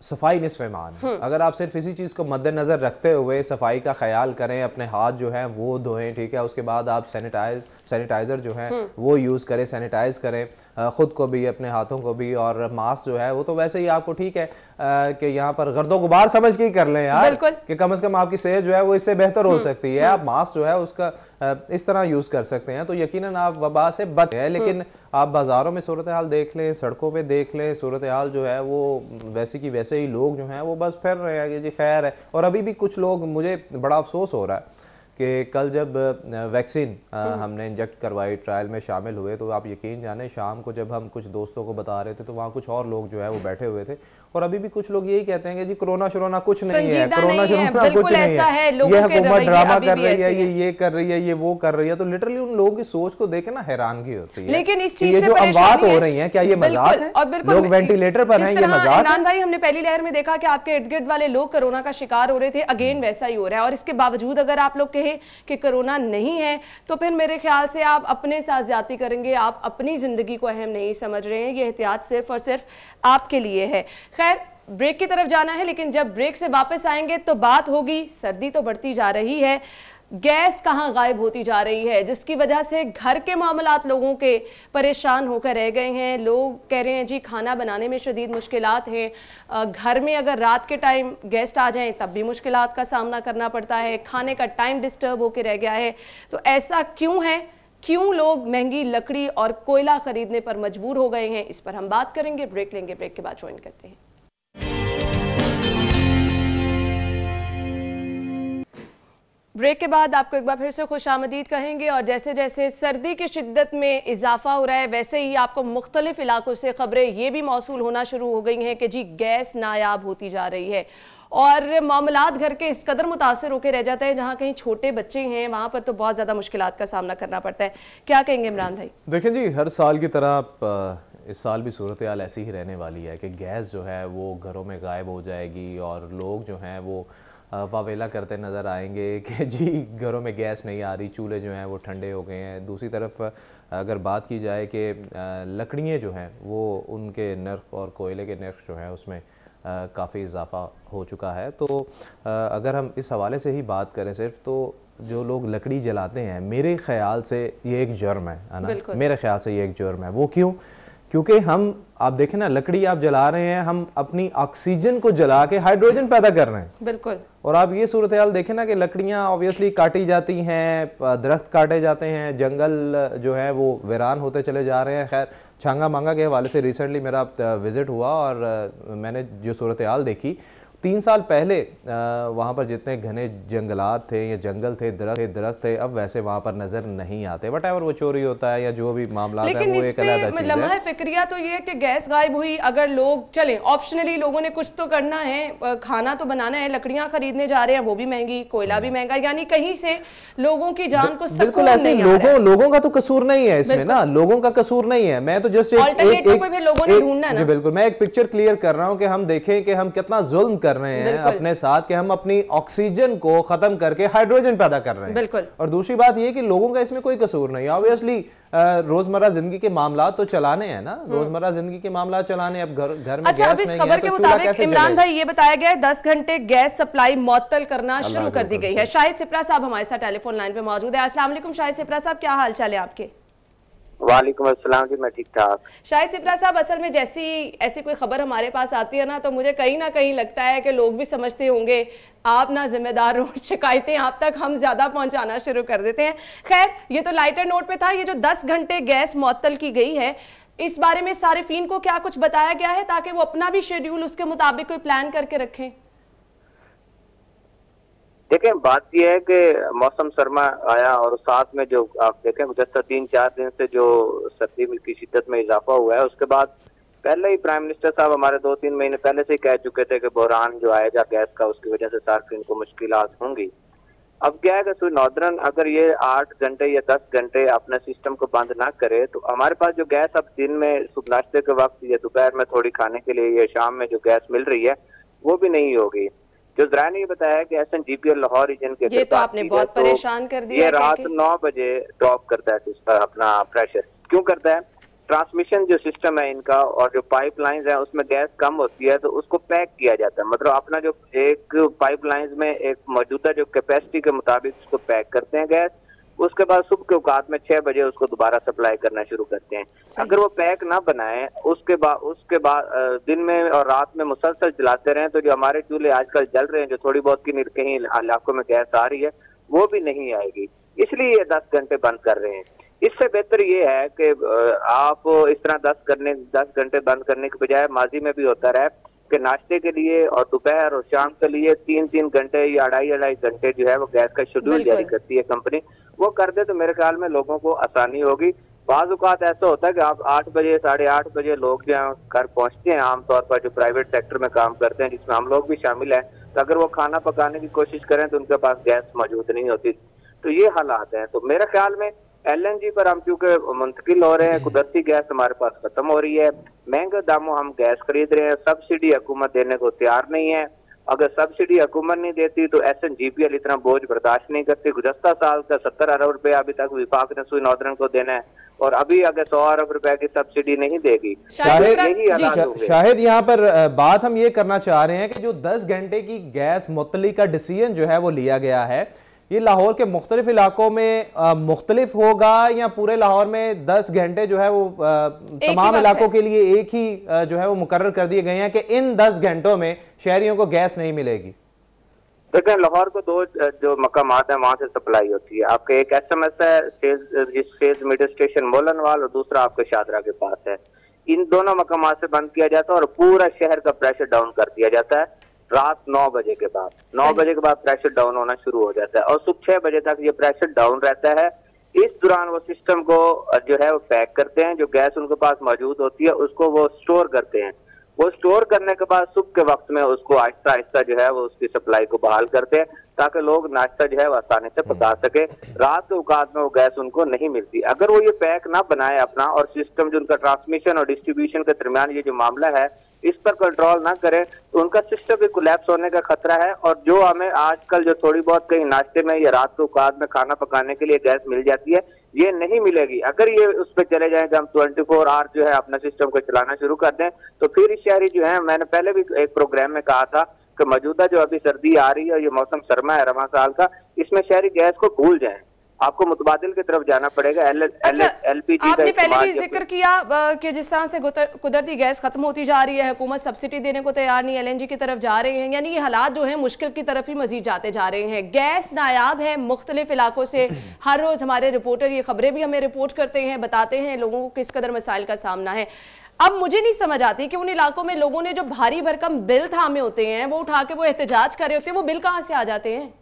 Speaker 4: सफाई निस्फ़ ईमान, अगर आप सिर्फ इसी चीज़ को मद्देनजर रखते हुए सफाई का ख्याल करें, अपने हाथ जो है वो धोएं, ठीक है, उसके बाद आप सैनिटाइजर जो है वो यूज़ करें, सैनिटाइज करें खुद को भी, अपने हाथों को भी, और मास्क जो है वो तो वैसे ही आपको ठीक है कि यहाँ पर गर्दो गुबार समझ के ही कर लें यार, कि कम से कम आपकी सेहत जो है वो इससे बेहतर हो सकती है। आप मास्क जो है उसका इस तरह यूज कर सकते हैं तो यकीनन आप वबा से बच हैं। लेकिन आप बाजारों में सूरत हाल देख लें, सड़कों पे देख लें, सूरत हाल जो है वो वैसे की वैसे ही लोग जो हैं वो बस फिर रहे हैं कि जी खैर है। और अभी भी कुछ लोग, मुझे बड़ा अफसोस हो रहा है कि कल जब वैक्सीन हमने इंजेक्ट करवाई, ट्रायल में शामिल हुए, तो आप यकीन जाने शाम को जब हम कुछ दोस्तों को बता रहे थे तो वहाँ कुछ और लोग जो है वो बैठे हुए थे, और अभी भी कुछ लोग यही कहते हैं कि जी कोरोना शरोना कुछ नहीं है, कोरोना शरोना कुछ नहीं है, ये हुकूमत ड्रामा कर रही है, ये कर रही है, ये वो कर रही है। तो लिटरली उन लोगों की सोच को देख के ना हैरानगी होती है।
Speaker 1: लेकिन इस चीज
Speaker 4: से जो अमवात हो रही है क्या ये मजाक है? लोग वेंटिलेटर पर हैं, ये मजाक है?
Speaker 1: इमरान भाई, हमने पहली लहर में देखा कि आपके इर्द गिर्द वाले लोग कोरोना का शिकार हो रहे थे, अगेन वैसा ही हो रहा है। और इसके बावजूद अगर आप लोग कहे कि कोरोना नहीं है तो फिर मेरे ख्याल से आप अपने साथ ज्यादती करेंगे, आप अपनी जिंदगी को अहम नहीं समझ रहे हैं। ये एहतियात सिर्फ और सिर्फ आपके लिए है। खैर, ब्रेक की तरफ जाना है, लेकिन जब ब्रेक से वापस आएंगे तो बात होगी, सर्दी तो बढ़ती जा रही है, गैस कहाँ गायब होती जा रही है, जिसकी वजह से घर के मामलात लोगों के परेशान होकर रह गए हैं। लोग कह रहे हैं जी खाना बनाने में शदीद मुश्किलात हैं, घर में अगर रात के टाइम गेस्ट आ जाएं तब भी मुश्किलात का सामना करना पड़ता है, खाने का टाइम डिस्टर्ब होकर रह गया है। तो ऐसा क्यों है, क्यों लोग महंगी लकड़ी और कोयला खरीदने पर मजबूर हो गए हैं, इस पर हम बात करेंगे। ब्रेक लेंगे, ब्रेक के बाद ज्वाइन करते हैं। ब्रेक के बाद आपको एक बार फिर से खुशामदीद कहेंगे। और जैसे जैसे सर्दी की शिद्दत में इजाफा हो रहा है, वैसे ही आपको मुख्तलिफ इलाकों से खबरें ये भी मौसूल होना शुरू हो गई हैं कि जी गैस नायाब होती जा रही है, और मामलात घर के इस कदर मुतासर होकर रह जाते हैं। जहाँ कहीं छोटे बच्चे हैं वहाँ पर तो बहुत ज़्यादा मुश्किलात का सामना करना पड़ता है। क्या कहेंगे इमरान भाई?
Speaker 4: देखें जी, हर साल की तरह इस साल भी सूरत हाल ऐसी ही रहने वाली है कि गैस जो है वो घरों में गायब हो जाएगी, और लोग जो हैं वो वावेला करते नज़र आएंगे कि जी घरों में गैस नहीं आ रही, चूल्हे जो हैं वो ठंडे हो गए हैं। दूसरी तरफ अगर बात की जाए कि लकड़ियाँ जो हैं वो उनके नर्ख और कोयले के नर्ख जो हैं उसमें काफ़ी इजाफा हो चुका है। तो अगर हम इस हवाले से ही बात करें सिर्फ, तो जो लोग लकड़ी जलाते हैं, मेरे ख्याल से ये एक जुर्म है ना, मेरे ख्याल से ये एक जुर्म है। वो क्यों? क्योंकि हम, आप देखें ना, लकड़ी आप जला रहे हैं, हम अपनी ऑक्सीजन को जला के हाइड्रोजन पैदा कर रहे हैं।
Speaker 1: बिल्कुल।
Speaker 4: और आप ये सूरत हाल देखें ना कि लकड़ियाँ ऑब्वियसली काटी जाती हैं, दरख्त काटे जाते हैं, जंगल जो है वो वीरान होते चले जा रहे हैं। खैर, छांगा मांगा के हवाले से रिसेंटली मेरा विज़िट हुआ और मैंने जो सूरत हाल देखी 3 साल पहले वहाँ पर जितने घने जंगलात थे या जंगल थे, दरख्त थे, अब वैसे वहाँ पर नजर नहीं आते। वटएवर वो चोरी होता है या जो भी मामला है वो एक अलग चीज है।
Speaker 1: लम्हा फिक्रिया तो ये है कि गैस गायब हुई, अगर लोग चलें ऑप्शनली लोगों ने कुछ तो करना है, खाना तो बनाना है, लकड़ियां खरीदने जा रहे हैं वो भी महंगी, कोयला भी महंगा, यानी कहीं से लोगों की जान को
Speaker 4: बिल्कुल ऐसे लोगों का तो कसूर नहीं है इसमें ना, लोगों का कसूर नहीं है। मैं तो जस्ट
Speaker 1: लोगों ने ढूंढना है ना।
Speaker 4: बिल्कुल मैं एक पिक्चर क्लियर कर रहा हूँ कि हम देखें कि हम कितना जुल्म कर रहे हैं अपने साथ, कि हम अपनी ऑक्सीजन को खत्म करके हाइड्रोजन पैदा कर रहे हैं।
Speaker 1: बिल्कुल।
Speaker 4: और दूसरी बात यह कि लोगों का इसमें कोई कसूर नहीं है। ऑब्वियसली रोजमर्रा जिंदगी के मामला तो चलाने हैं ना, रोजमर्रा जिंदगी के मामला चलाने। अब घर में
Speaker 1: अच्छा, अब इस खबर के मुताबिक इमरान भाई ये बताया गया है 10 घंटे गैस सप्लाई मुअत्तल करना शुरू कर दी गई है। शाहिद सिप्रा साहब हमारे साथ टेलीफोन लाइन पे मौजूद है। अस्सलाम वालेकुम शाहिद सिप्रा साहब, क्या हाल चाल है आपके?
Speaker 5: वालेकुम अस्सलाम जी, मैं ठीक ठाक।
Speaker 1: शाहिद सिप्रा साहब, असल में जैसी ऐसी कोई खबर हमारे पास आती है ना, तो मुझे कहीं ना कहीं लगता है कि लोग भी समझते होंगे आप ना जिम्मेदार हो, शिकायतें आप तक हम ज्यादा पहुंचाना शुरू कर देते हैं। खैर, ये तो लाइटर नोट पे था। ये जो 10 घंटे गैस मुअत्तल की गई है, इस बारे में सारिफीन को क्या कुछ बताया गया है ताकि वो अपना भी शेड्यूल उसके मुताबिक कोई प्लान करके रखें?
Speaker 5: देखें, बात यह है कि मौसम सरमा आया और साथ में जो आप देखें गुज़श्ता 3-4 दिन से जो सर्दी की शिद्दत में इजाफा हुआ है, उसके बाद पहले ही प्राइम मिनिस्टर साहब हमारे 2-3 महीने पहले से ही कह चुके थे कि बहरान जो आएगा गैस का, उसकी वजह से सार्फिन को मुश्किलात होंगी। अब क्या है कि सुई नॉर्दर्न अगर ये 8 घंटे या 10 घंटे अपने सिस्टम को बंद ना करे तो हमारे पास जो गैस अब दिन में सुबह नाश्ते के वक्त या दोपहर में थोड़ी खाने के लिए या शाम में जो गैस मिल रही है वो भी नहीं होगी। जो जरा ने ये बताया कि SNGPL लाहौर रीजन के,
Speaker 1: ये तो आपने बहुत परेशान कर दिया।
Speaker 5: ये रात 9 बजे ड्रॉप करता है अपना प्रेशर। क्यों करता है? ट्रांसमिशन जो सिस्टम है इनका और जो पाइपलाइंस है उसमें गैस कम होती है तो उसको पैक किया जाता है। मतलब अपना जो एक पाइपलाइंस में एक मौजूदा जो कैपेसिटी के मुताबिक उसको पैक करते हैं गैस, उसके बाद सुबह के औकात में 6 बजे उसको दोबारा सप्लाई करना शुरू करते हैं। अगर वो पैक ना बनाए उसके बाद दिन में और रात में मुसलसल जलाते रहें तो जो हमारे चूल्हे आजकल जल रहे हैं, जो थोड़ी बहुत की कहीं इलाकों में गैस आ रही है, वो भी नहीं आएगी। इसलिए ये 10 घंटे बंद कर रहे हैं। इससे बेहतर ये है कि आप इस तरह 10 घंटे बंद करने के बजाय माजी में भी होता रहा कि नाश्ते के लिए और दोपहर और शाम के लिए 3-3 घंटे या 2.5 घंटे जो है वो गैस का शेड्यूल जारी करती है कंपनी, वो कर दे तो मेरे ख्याल में लोगों को आसानी होगी। बाज़ औक़ात ऐसा होता है कि आप 8 बजे 8:30 बजे लोग जो है घर पहुंचते हैं, आमतौर पर जो प्राइवेट सेक्टर में काम करते हैं जिसमें हम लोग भी शामिल हैं, तो अगर वो खाना पकाने की कोशिश करें तो उनके पास गैस मौजूद नहीं होती। तो ये हालात हैं। तो मेरे ख्याल में LNG पर हम चूंकि मुंतकिल हो रहे हैं, कुदरती गैस हमारे पास खत्म हो रही है, महंगे दामों हम गैस खरीद रहे हैं, सब्सिडी हुकूमत देने को तैयार नहीं है। अगर सब्सिडी हुकूमत नहीं देती तो SNGPL इतना बोझ बर्दाश्त नहीं करती। गुज़श्ता साल का 70 अरब रुपया अभी तक विफाक ने सुई नॉर्दर्न को देना है और अभी अगर 100 अरब रुपए की सब्सिडी नहीं देगी,
Speaker 4: शायद यहाँ पर बात हम ये करना चाह रहे हैं कि जो 10 घंटे की गैस मुअत्तली का डिसीजन जो है वो लिया गया है, ये लाहौर के मुख्तलिफ इलाकों में मुख्तलिफ होगा या पूरे लाहौर में 10 घंटे जो है वो तमाम इलाकों के लिए एक ही जो है वो मुकर्रर कर दिए गए हैं कि इन 10 घंटों में शहरियों को गैस नहीं मिलेगी?
Speaker 5: देखिए, लाहौर को 2 जो मकामात है वहां से सप्लाई होती है। आपके एक SMS है सेज मीटर स्टेशन मोलनवाल और दूसरा आपके शादरा के पास है। इन दोनों मकामात से बंद किया जाता है और पूरा शहर का प्रेशर डाउन कर दिया जाता है रात 9 बजे के बाद। 9 बजे के बाद प्रेशर डाउन होना शुरू हो जाता है और सुबह 6 बजे तक ये प्रेशर डाउन रहता है। इस दौरान वो सिस्टम को जो है वो पैक करते हैं, जो गैस उनके पास मौजूद होती है उसको वो स्टोर करते हैं। वो स्टोर करने के बाद सुबह के वक्त में उसको आहिस्ता आहिस्ता जो है वो उसकी सप्लाई को बहाल करते हैं ताकि लोग नाश्ता जो है वो आसानी से पका सके। रात के औकात में वो गैस उनको नहीं मिलती। अगर वो ये पैक ना बनाए अपना और सिस्टम जो उनका ट्रांसमिशन और डिस्ट्रीब्यूशन के दरमियान ये जो मामला है इस पर कंट्रोल ना करें तो उनका सिस्टम भी कोलैप्स होने का खतरा है। और जो हमें आजकल जो थोड़ी बहुत कहीं नाश्ते में या रात के औकात में खाना पकाने के लिए गैस मिल जाती है, ये नहीं मिलेगी। अगर ये उस पर चले जाएं कि हम 24 आवर जो है अपना सिस्टम को चलाना शुरू कर दें तो फिर इस शहरी जो है, मैंने पहले भी एक प्रोग्राम में कहा था कि मौजूदा जो अभी सर्दी आ रही है, ये मौसम सरमा है रवां साल का, इसमें शहरी गैस को भूल जाएं। आपको मुतबादिल की तरफ जाना पड़ेगा। LPG
Speaker 1: आपने पहले भी जिक्र किया कि जिस तरह से कुदरती गैस खत्म होती जा रही है, हुकूमत सब्सिडी देने को तैयार नहीं, LNG की तरफ जा रहे हैं, यानी ये हालात जो है मुश्किल की तरफ ही मजीद जाते जा रहे हैं। गैस नायाब है मुख्तलिफ इलाकों से। हर रोज हमारे रिपोर्टर ये खबरें भी हमें रिपोर्ट करते हैं, बताते हैं लोगों को किस कदर मसाइल का सामना है। अब मुझे नहीं समझ आती कि उन इलाकों में लोगों ने जो भारी भरकम बिल थामे होते हैं, वो उठा के वो एहतजाज कर रहे होते हैं, वो बिल कहां से आ जाते हैं?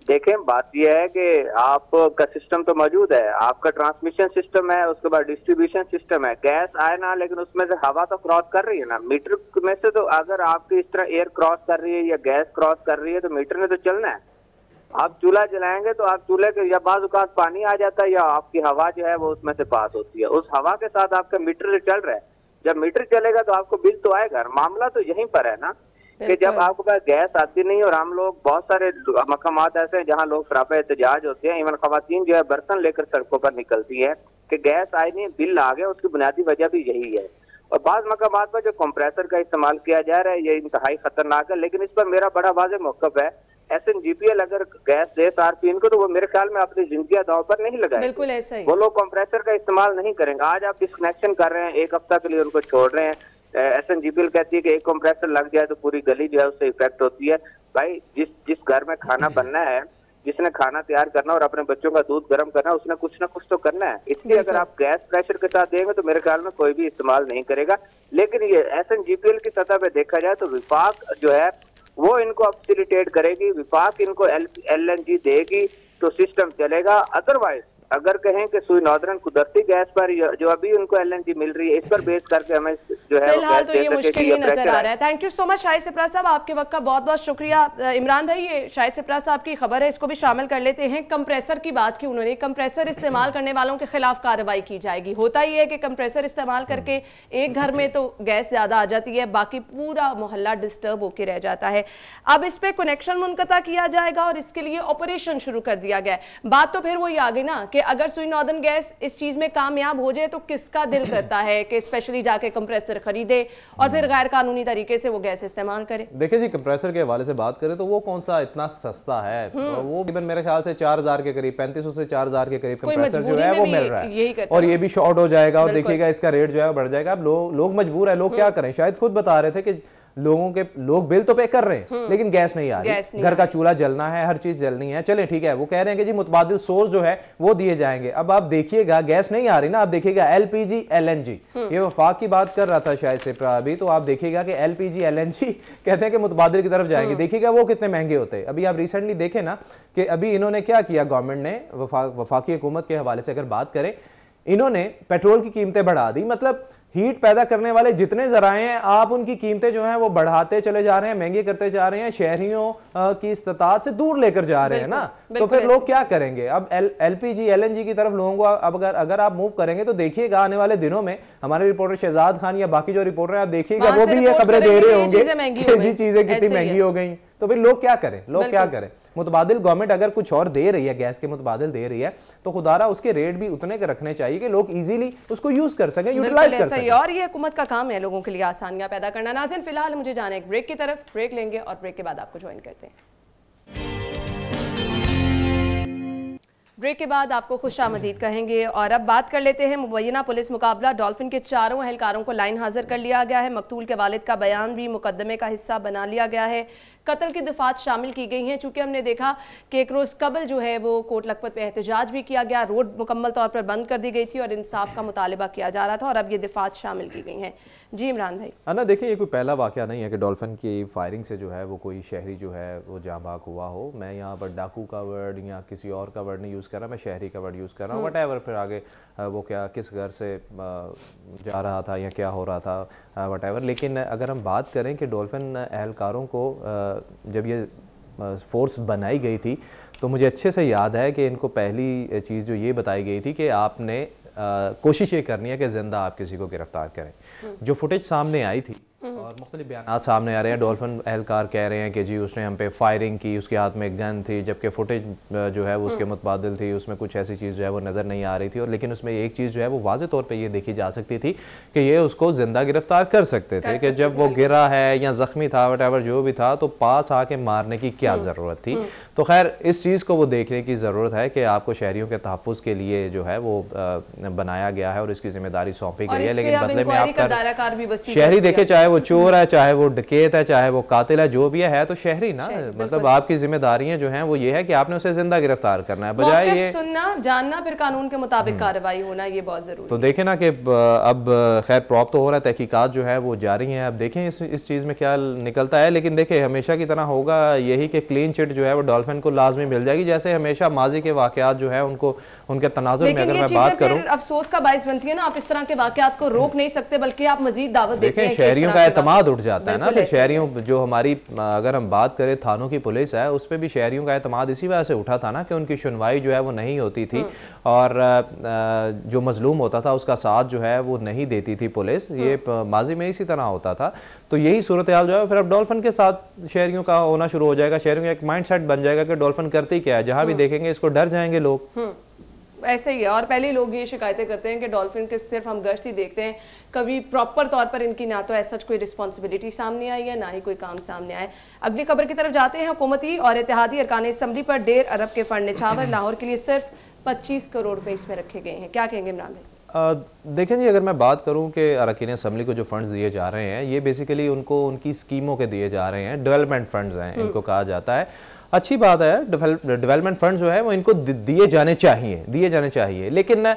Speaker 5: देखें, बात यह है कि आपका सिस्टम तो मौजूद है, आपका ट्रांसमिशन सिस्टम है, उसके बाद डिस्ट्रीब्यूशन सिस्टम है, गैस आए ना, लेकिन उसमें से हवा तो क्रॉस कर रही है ना। मीटर में से तो अगर आपकी इस तरह एयर क्रॉस कर रही है या गैस क्रॉस कर रही है तो मीटर ने तो चलना है। आप चूल्हा जलाएंगे तो आप चूल्हे के या बाज़ औक़ात पानी आ जाता है या आपकी हवा जो है वो उसमें से पास होती है, उस हवा के साथ आपका मीटर चल रहा है। जब मीटर चलेगा तो आपको बिल तो आएगा। मामला तो यहीं पर है ना कि जब आपके पास गैस आती नहीं, और हम लोग बहुत सारे मकामात ऐसे हैं जहाँ लोग सरापा एहतजाज होते हैं, इवन खवातीन जो है बर्तन लेकर सड़कों पर निकलती है कि गैस आई नहीं, बिल आ गया। उसकी बुनियादी वजह भी यही है। और बाज़ मकामात पर जो कंप्रेसर का इस्तेमाल किया जा रहा है ये इंतहाई खतरनाक है। लेकिन इस पर मेरा बड़ा वाज़ेह मौक़िफ़ है, SNGPL अगर गैस दे SRP इनको तो वो मेरे ख्याल में अपनी जिंदगी दांव पर नहीं लगाए।
Speaker 1: बिल्कुल ऐसा ही।
Speaker 5: वो लोग कंप्रेसर का इस्तेमाल नहीं करेंगे। आज आप डिस्कनेक्शन कर रहे हैं, एक हफ्ता के लिए उनको छोड़ रहे हैं। SNGPL कहती है कि एक कंप्रेसर लग जाए तो पूरी गली जो है उससे इफेक्ट होती है। भाई जिस घर में खाना बनना है, जिसने खाना तैयार करना और अपने बच्चों का दूध गर्म करना, उसने कुछ ना कुछ तो करना है। इसलिए अगर आप गैस प्रेशर के साथ देंगे तो मेरे ख्याल में कोई भी इस्तेमाल नहीं करेगा। लेकिन ये SNGPL की सतह पे देखा जाए तो विफाक जो है वो इनको अब फैसिलिटेट करेगी, विफाक इनको LNG देगी तो सिस्टम चलेगा। अदरवाइज अगर कहें कि सुई नॉर्दर्न कुदरती गैस पर जो अभी उनको LNG मिल रही है, इस पर बेस करके हमें जो है
Speaker 1: फिलहाल तो ये मुश्किल ही नजर आ रहा है। Thank you so much Shahid Sipra साहब, आपके वक्त का बहुत बहुत शुक्रिया। इमरान भाई, ये शाहिद सिपरा साहब की खबर है, इसको भी शामिल कर लेते हैं। कंप्रेसर की बात की उन्होंने, कंप्रेसर इस्तेमाल करने वालों के खिलाफ कार्रवाई की जाएगी। होता ही है कि कंप्रेसर इस्तेमाल करके एक घर में तो गैस ज्यादा आ जाती है, बाकी पूरा मोहल्ला डिस्टर्ब होकर रह जाता है। अब इस पे कनेक्शन मुनक़ता किया जाएगा और इसके लिए ऑपरेशन शुरू कर दिया गया है। बात तो फिर वही आ गई ना कि अगर सुई नॉर्दर्न गैस इस चीज में कामयाब हो जाए तो किसका दिल करता है कि स्पेशली जाके कंप्रेसर खरीदे और फिर गैर कानूनी तरीके से वो गैस इस्तेमाल करे।
Speaker 4: देखिए जी, कंप्रेसर के हवाले से बात करें तो वो कौन सा इतना सस्ता है, वो तकरीबन मेरे ख्याल से 4000 के करीब, 3500 से 4000 के करीब कंप्रेसर जो है वो मिल रहा है, और ये भी शॉर्ट हो जाएगा और देखिएगा इसका रेट जो है बढ़ जाएगा। अब लोग मजबूर है, लोग क्या करें। शायद खुद बता रहे थे कि लोग बिल तो पे कर रहे हैं लेकिन गैस नहीं आ रही, घर का चूल्हा जलना है, हर चीज जलनी है। चले ठीक है, वो कह रहे हैं कि जी मुतबादिल सोर्स जो है वो दिए जाएंगे। अब आप देखिएगा गैस नहीं आ रही ना, आप देखिएगा LPG LNG, ये वफाक की बात कर रहा था शायद से अभी, तो आप देखिएगा कि LPG LNG कहते हैं कि मुतबादिल की तरफ जाएंगे। देखिएगा वो कितने महंगे होते हैं। अभी आप रिसेंटली देखें ना कि अभी इन्होंने क्या किया, गवर्नमेंट ने वफाकी हुकूमत के हवाले से अगर बात करें, इन्होंने पेट्रोल की कीमतें बढ़ा दी। मतलब हीट पैदा करने वाले जितने जराए हैं आप उनकी कीमतें जो हैं वो बढ़ाते चले जा रहे हैं, महंगी करते जा रहे हैं, शहरियों की इस्तात से दूर लेकर जा रहे हैं ना। तो फिर लोग क्या करेंगे? अब LPG LNG की तरफ लोगों को अब अगर आप मूव करेंगे तो देखिएगा आने वाले दिनों में हमारे रिपोर्टर शहजाद खान या बाकी जो रिपोर्टर हैं आप देखिएगा वो भी ये खबरें दे रहे होंगे कि चीजें कितनी महंगी हो गई। तो फिर लोग क्या करें, लोग क्या करें? मुतबादिल गवर्नमेंट अगर कुछ और दे रही है, गैस के मुतबादिल दे रही है, तो खुदारा उसके रेट भी उतने के रखने चाहिए कि लोग इजीली उसको यूज कर सकें, यूटिलाइज कर सकें।
Speaker 1: और ये हुकूमत का काम है लोगों के लिए आसानियां पैदा करना। नाज़रीन, फिलहाल मुझे जाना है एक ब्रेक की तरफ, ब्रेक लेंगे और ब्रेक के बाद आपको ज्वाइन करते हैं। ब्रेक के बाद आपको खुशामदीद कहेंगे और अब बात कर लेते हैं मुबैना पुलिस मुकाबला। डॉल्फिन के चारों अहलकारों को लाइन हाजिर कर लिया गया है। मकतूल के वालिद का बयान भी मुकदमे का हिस्सा बना लिया गया है। कत्ल की दफात शामिल की गई हैं। चूंकि हमने देखा कि एक रोज़ कबल जो है वो कोट लखपत पे एहतजाज भी किया गया, रोड मुकम्मल तौर पर बंद कर दी गई थी और इंसाफ का मुतालिबा किया जा रहा था, और अब ये दफात शामिल की गई हैं। जी इमरान भाई।
Speaker 4: अन्ना, देखिए ये कोई पहला वाक़या नहीं है कि डॉल्फिन की फायरिंग से जो है वो कोई शहरी जो है वो जाँ बाग हुआ हो। मैं यहाँ पर डाकू का वर्ड या किसी और का वर्ड नहीं यूज़ कर रहा, मैं शहरी का वर्ड यूज़ कर रहा हूँ। वटएवर फिर आगे वो क्या किस घर से जा रहा था या क्या हो रहा था वटएवर। लेकिन अगर हम बात करें कि डॉल्फिन एहलकारों को जब ये फोर्स बनाई गई थी तो मुझे अच्छे से याद है कि इनको पहली चीज़ जो ये बताई गई थी कि आपने कोशिश ये करनी है कि जिंदा आप किसी को गिरफ्तार करें। जो फुटेज सामने आई थी और मुख्तलिफ बयान सामने आ रहे हैं, डॉल्फिन एहलकार कह रहे हैं कि जी उसने हम पे फायरिंग की, उसके हाथ में गन थी, जबकि फुटेज जो है वो उसके मुतबादिल थी, उसमें कुछ ऐसी चीज़ जो है वो नज़र नहीं आ रही थी। और लेकिन उसमें एक चीज़ जो है वो वाज़े तौर पे ये देखी जा सकती थी कि ये उसको ज़िंदा गिरफ्तार कर सकते थे कि जब वो गिरा है या ज़ख्मी था वटएवर जो भी था तो पास आके मारने की क्या ज़रूरत थी। तो खैर इस चीज़ को वो देखने की ज़रूरत है कि आपको शहरियों के तहफ़्फ़ुज़ के लिए जो है वो बनाया गया है और इसकी जिम्मेदारी सौंपी गई है, लेकिन बदले में आप शहरी देखे, चाहे वो चोर है, चाहे वो डकैत है, चाहे वो कातिल है, जो भी है तो शहरी ना, मतलब आपकी जिम्मेदारियां जो हैं वो ये है कि आपने उसे जिंदा गिरफ्तार करना है, बजाय ये
Speaker 1: सुनना जानना फिर कानून के मुताबिक कार्रवाई होना, ये बहुत जरूरी।
Speaker 4: तो देखें ना कि अब खैर प्रॉप तो हो रहा है, तहकीकात जो है वो जारी हैं, अब देखें इस चीज़ में क्या निकलता है। लेकिन देखें हमेशा की तरह होगा यही कि क्लीन चिट जो है वो डॉल्फिन को लाजमी मिल जाएगी, जैसे हमेशा माजी के वाकयात जो है उनको उनके तनाजुर में अगर मैं बात करूं,
Speaker 1: अफसोस का बाइस बनती है ना, आप इस तरह के वाकयात को रोक नहीं सकते बल्कि आप मजीद दावत देते हैं।
Speaker 4: शहरियों का एतमाद उठ जाता है ना, फिर शहरियों जो हमारी अगर हम बात करें थानों की पुलिस है उस पर भी शहरियों का एतमाद इसी वजह से उठा था ना कि उनकी सुनवाई जो है वो नहीं होती थी और जो मजलूम होता था उसका साथ जो है वो नहीं देती थी पुलिस, ये माजी में इसी तरह होता था। तो यही सूरत हाल जो है फिर अब डॉल्फिन के साथ शहरियों का होना शुरू हो जाएगा, शहरियों का एक माइंड सेट बन जाएगा कि डॉल्फिन करती क्या है, जहां भी देखेंगे इसको डर जाएंगे लोग।
Speaker 1: ऐसे ही है, और पहले लोग ये शिकायतें करते हैं कि डॉल्फिन के सिर्फ हम गश्त ही देखते हैं, कभी प्रॉपर तौर पर इनकी ना तो ऐसा कोई रिस्पॉन्सिबिलिटी सामने आई है ना ही कोई काम सामने आए। अगली खबर की तरफ जाते हैं। हुकूमती और इत्तेहादी अरकान असम्बली पर 1.5 अरब के फंड निछावर, लाहौर के लिए सिर्फ 25 करोड़ रुपए इसमें रखे गए हैं, क्या कहेंगे इमरान भाई?
Speaker 4: देखें जी, अगर मैं बात करूं कि अरकान असम्बली को जो फंड्स दिए जा रहे हैं ये बेसिकली उनको उनकी स्कीमों के दिए जा रहे हैं, डेवलपमेंट फंड्स हैं इनको कहा जाता है। अच्छी बात है, डेवलपमेंट फंड्स जो है वो इनको दिए जाने चाहिए, लेकिन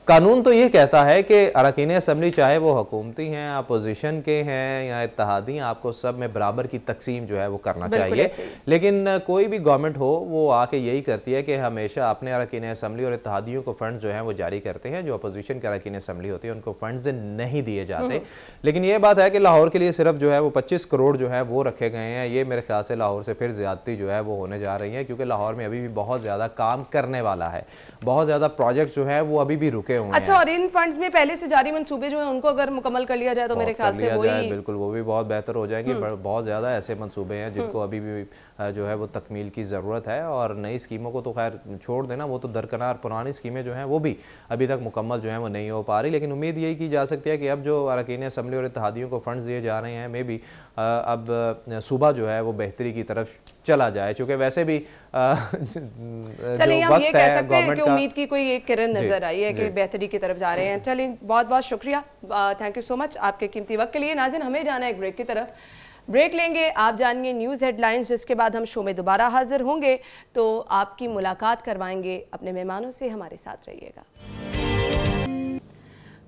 Speaker 4: कानून तो ये कहता है कि अरकान असम्बली चाहे वो हुकूमती हैं, अपोजिशन के हैं या इत्तेहादी, आपको सब में बराबर की तकसीम जो है वो करना चाहिए। लेकिन कोई भी गवर्नमेंट हो वो आके यही करती है कि हमेशा अपने अरकान असम्बली और इत्तेहादियों को फंड जो है वो जारी करते हैं, जो अपोजिशन के अरकान असम्बली होती है उनको फंड्स नहीं दिए जाते। लेकिन ये बात है कि लाहौर के लिए सिर्फ जो है वो 25 करोड़ जो है वो रखे गए हैं। ये मेरे ख्याल से लाहौर से फिर ज्यादती जो है वो होने जा रही है, क्योंकि लाहौर में अभी भी बहुत ज्यादा काम करने वाला है, बहुत ज्यादा प्रोजेक्ट जो है वो अभी भी रुके हुए हैं।
Speaker 1: अच्छा, और इन फंड्स में पहले से जारी मंसूबे जो हैं उनको अगर मुकम्मल कर लिया जाए तो मेरे ख्याल से वही
Speaker 4: बिल्कुल वो भी बहुत बेहतर हो जाएंगे। बहुत ज्यादा ऐसे मंसूबे हैं जिनको अभी भी जो है वो तकमील की ज़रूरत है, और नई स्कीमों को तो खैर छोड़ देना, वो तो दरकिनार, पुरानी स्कीमें जो हैं वो भी अभी तक मुकम्मल जो है वो नहीं हो पा रही। लेकिन उम्मीद यही की जा सकती है कि अब जो अरकान असम्बली और इत्तेहादियों को फंड्स दिए जा रहे हैं मे भी अब सूबा जो है वो बेहतरी की तरफ चला जाए, चूँकि वैसे भी
Speaker 1: चलिए हम ये कह सकते हैं कि उम्मीद की कोई एक किरण नजर आई है कि बेहतरी की तरफ जा रहे हैं। चलिए बहुत बहुत शुक्रिया, थैंक यू सो मच आपके कीमती वक्त के लिए। नाज़रीन, हमें जाना है एक ब्रेक की तरफ, ब्रेक लेंगे, आप जानिए न्यूज़ हेडलाइंस, जिसके बाद हम शो में दोबारा हाजिर होंगे तो आपकी मुलाकात करवाएंगे अपने मेहमानों से। हमारे साथ रहिएगा।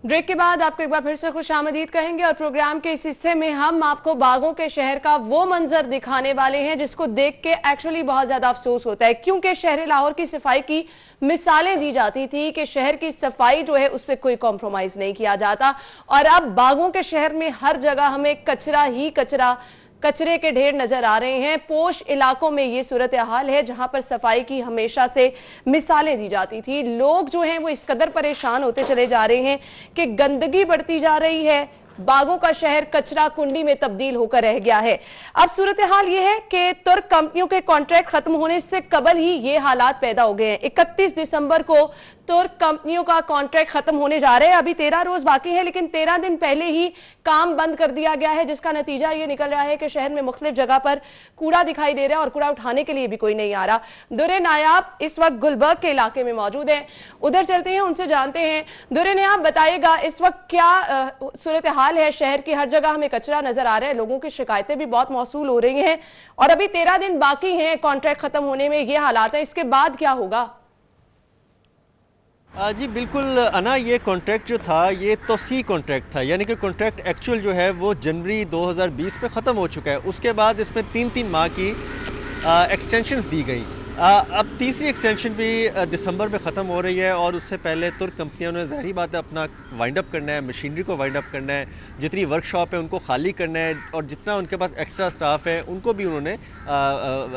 Speaker 1: ब्रेक के बाद आपको एक बार फिर से खुशामदीद कहेंगे और प्रोग्राम के इस हिस्से में हम आपको बागों के शहर का वो मंजर दिखाने वाले हैं जिसको देख के एक्चुअली बहुत ज्यादा अफसोस होता है, क्योंकि शहर लाहौर की सफाई की मिसालें दी जाती थी कि शहर की सफाई जो है उस पर कोई कॉम्प्रोमाइज नहीं किया जाता, और अब बागों के शहर में हर जगह हमें कचरा ही कचरा, कचरे के ढेर नजर आ रहे हैं। पोश इलाकों में ये सूरत हाल है जहां पर सफाई की हमेशा से मिसालें दी जाती थी। लोग जो हैं वो इस कदर परेशान होते चले जा रहे हैं कि गंदगी बढ़ती जा रही है, बागों का शहर कचरा कुंडी में तब्दील होकर रह गया है। अब सूरत हाल यह है कि तुर्क कंपनियों के कॉन्ट्रैक्ट खत्म होने से कबल ही ये हालात पैदा हो गए हैं। 31 दिसंबर को तुर्क कंपनियों का कॉन्ट्रैक्ट खत्म होने जा रहे हैं, अभी 13 रोज बाकी है, लेकिन 13 दिन पहले ही काम बंद कर दिया गया है, जिसका नतीजा ये निकल रहा है कि शहर में मुख्तलिफ जगह पर कूड़ा दिखाई दे रहा है और कूड़ा उठाने के लिए भी कोई नहीं आ रहा। दुरे नायाब इस वक्त गुलबर्ग के इलाके में मौजूद है, उधर चलते हैं, उनसे जानते हैं। दुरे नायाब, बताइएगा इस वक्त क्या सूरत हाल है? शहर की हर जगह हमें कचरा नजर आ रहा है, लोगों की शिकायतें भी बहुत मौसूल हो रही हैं और अभी 13 दिन बाकी हैं कॉन्ट्रैक्ट खत्म होने में, ये हालात है, इसके बाद क्या होगा?
Speaker 6: जी बिल्कुल अना, ये कॉन्ट्रैक्ट जो था ये तोसी कॉन्ट्रैक्ट था, यानी कि कॉन्ट्रैक्ट एक्चुअल जो है वो जनवरी 2020 में ख़त्म हो चुका है। उसके बाद इसमें 3-3 माह की एक्सटेंशंस दी गई। अब तीसरी एक्सटेंशन भी दिसंबर में ख़त्म हो रही है और उससे पहले तुर्क कंपनियों ने ज़ाहिर बात है अपना वाइंड अप करना है, मशीनरी को वाइंड अप करना है, जितनी वर्कशॉप है उनको खाली करना है और जितना उनके पास एक्स्ट्रा स्टाफ है उनको भी उन्होंने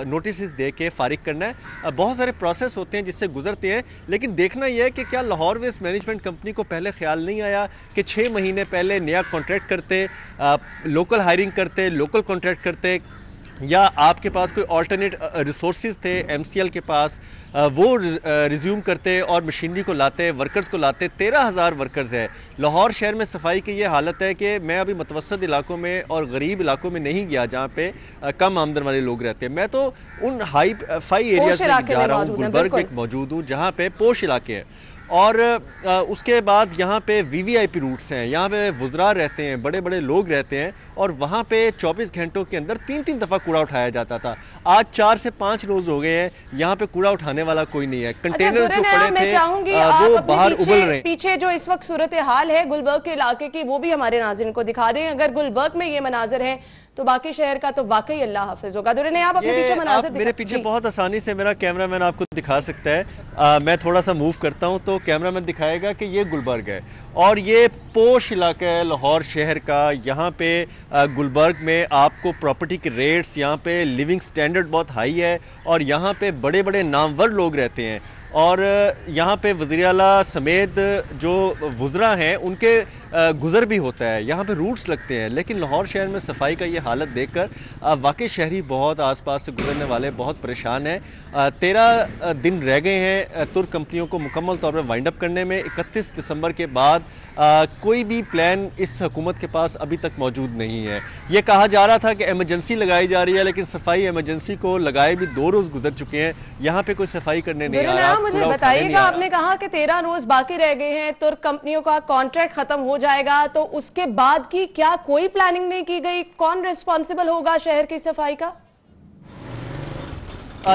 Speaker 6: नोटिस दे के फारिग करना है। बहुत सारे प्रोसेस होते हैं जिससे गुजरते हैं, लेकिन देखना यह है कि क्या लाहौर वेस्ट मैनेजमेंट कंपनी को पहले ख्याल नहीं आया कि 6 महीने पहले नया कॉन्ट्रैक्ट करते, लोकल हायरिंग करते, लोकल कॉन्ट्रैक्ट करते, या आपके पास कोई ऑल्टरनेट रिसोर्सेज थे MCL के पास, वो रिज्यूम करते और मशीनरी को लाते, वर्कर्स को लाते। 13,000 वर्कर्स है लाहौर शहर में। सफाई की ये हालत है कि मैं अभी मुतवस्सित इलाकों में और गरीब इलाकों में नहीं गया जहाँ पे कम आमदन वाले लोग रहते हैं। मैं तो उन हाई फाई एरियाज में जा रहा हूँ, गुलबर्ग में मौजूद हूँ जहाँ पे पोश इलाके हैं। और उसके बाद यहाँ पे VVIP रूट्स हैं, यहाँ पे वुज़रा रहते हैं, बड़े बड़े लोग रहते हैं, और वहाँ पे 24 घंटों के अंदर 3-3 दफ़ा कूड़ा उठाया जाता था। आज 4 से 5 रोज़ हो गए हैं, यहाँ पे कूड़ा उठाने वाला कोई नहीं है। कंटेनर्स जो पड़े थे वो बाहर उबल रहे हैं।
Speaker 1: पीछे जो इस वक्त सूरत हाल है गुलबर्ग के इलाके की, वो भी हमारे नाज़रीन को दिखा दें। अगर गुलबर्ग में ये मनाजिर है तो बाकी शहर का तो वाकई अल्लाह हाफिज होगा। आप अपने पीछे मनाजिर
Speaker 6: मेरे पीछे बहुत आसानी से मेरा कैमरामैन आपको दिखा सकता है। मैं थोड़ा सा मूव करता हूं तो कैमरामैन दिखाएगा कि ये गुलबर्ग है और ये पोश इलाका है लाहौर शहर का। यहाँ पे गुलबर्ग में आपको प्रॉपर्टी के रेट्स, यहाँ पे लिविंग स्टैंडर्ड बहुत हाई है और यहाँ पे बड़े बड़े नामवर लोग रहते हैं। और यहाँ पे वज़ीर आला समेत जो वुज़रा हैं उनके गुज़र भी होता है, यहाँ पे रूट्स लगते हैं। लेकिन लाहौर शहर में सफाई का ये हालत देखकर वाकई शहरी बहुत आसपास से गुजरने वाले बहुत परेशान हैं। 13 दिन रह गए हैं तुर्क कंपनियों को मुकम्मल तौर पर वाइंड अप करने में। 31 दिसंबर के बाद कोई भी प्लान इस हुकूमत के पास अभी तक मौजूद नहीं है। ये कहा जा रहा था कि एमरजेंसी लगाई जा रही है, लेकिन सफाई एमरजेंसी को लगाए भी 2 रोज़ गुजर चुके हैं, यहाँ पे कोई सफाई करने नहीं आ रहा।
Speaker 1: मुझे बताइएगा, आपने कहा कि 13 रोज बाकी रह गए हैं, तुर्क कंपनियों का कॉन्ट्रैक्ट खत्म हो जाएगा, तो उसके बाद की क्या कोई प्लानिंग नहीं की गई? कौन रिस्पॉन्सिबल होगा शहर की सफाई का?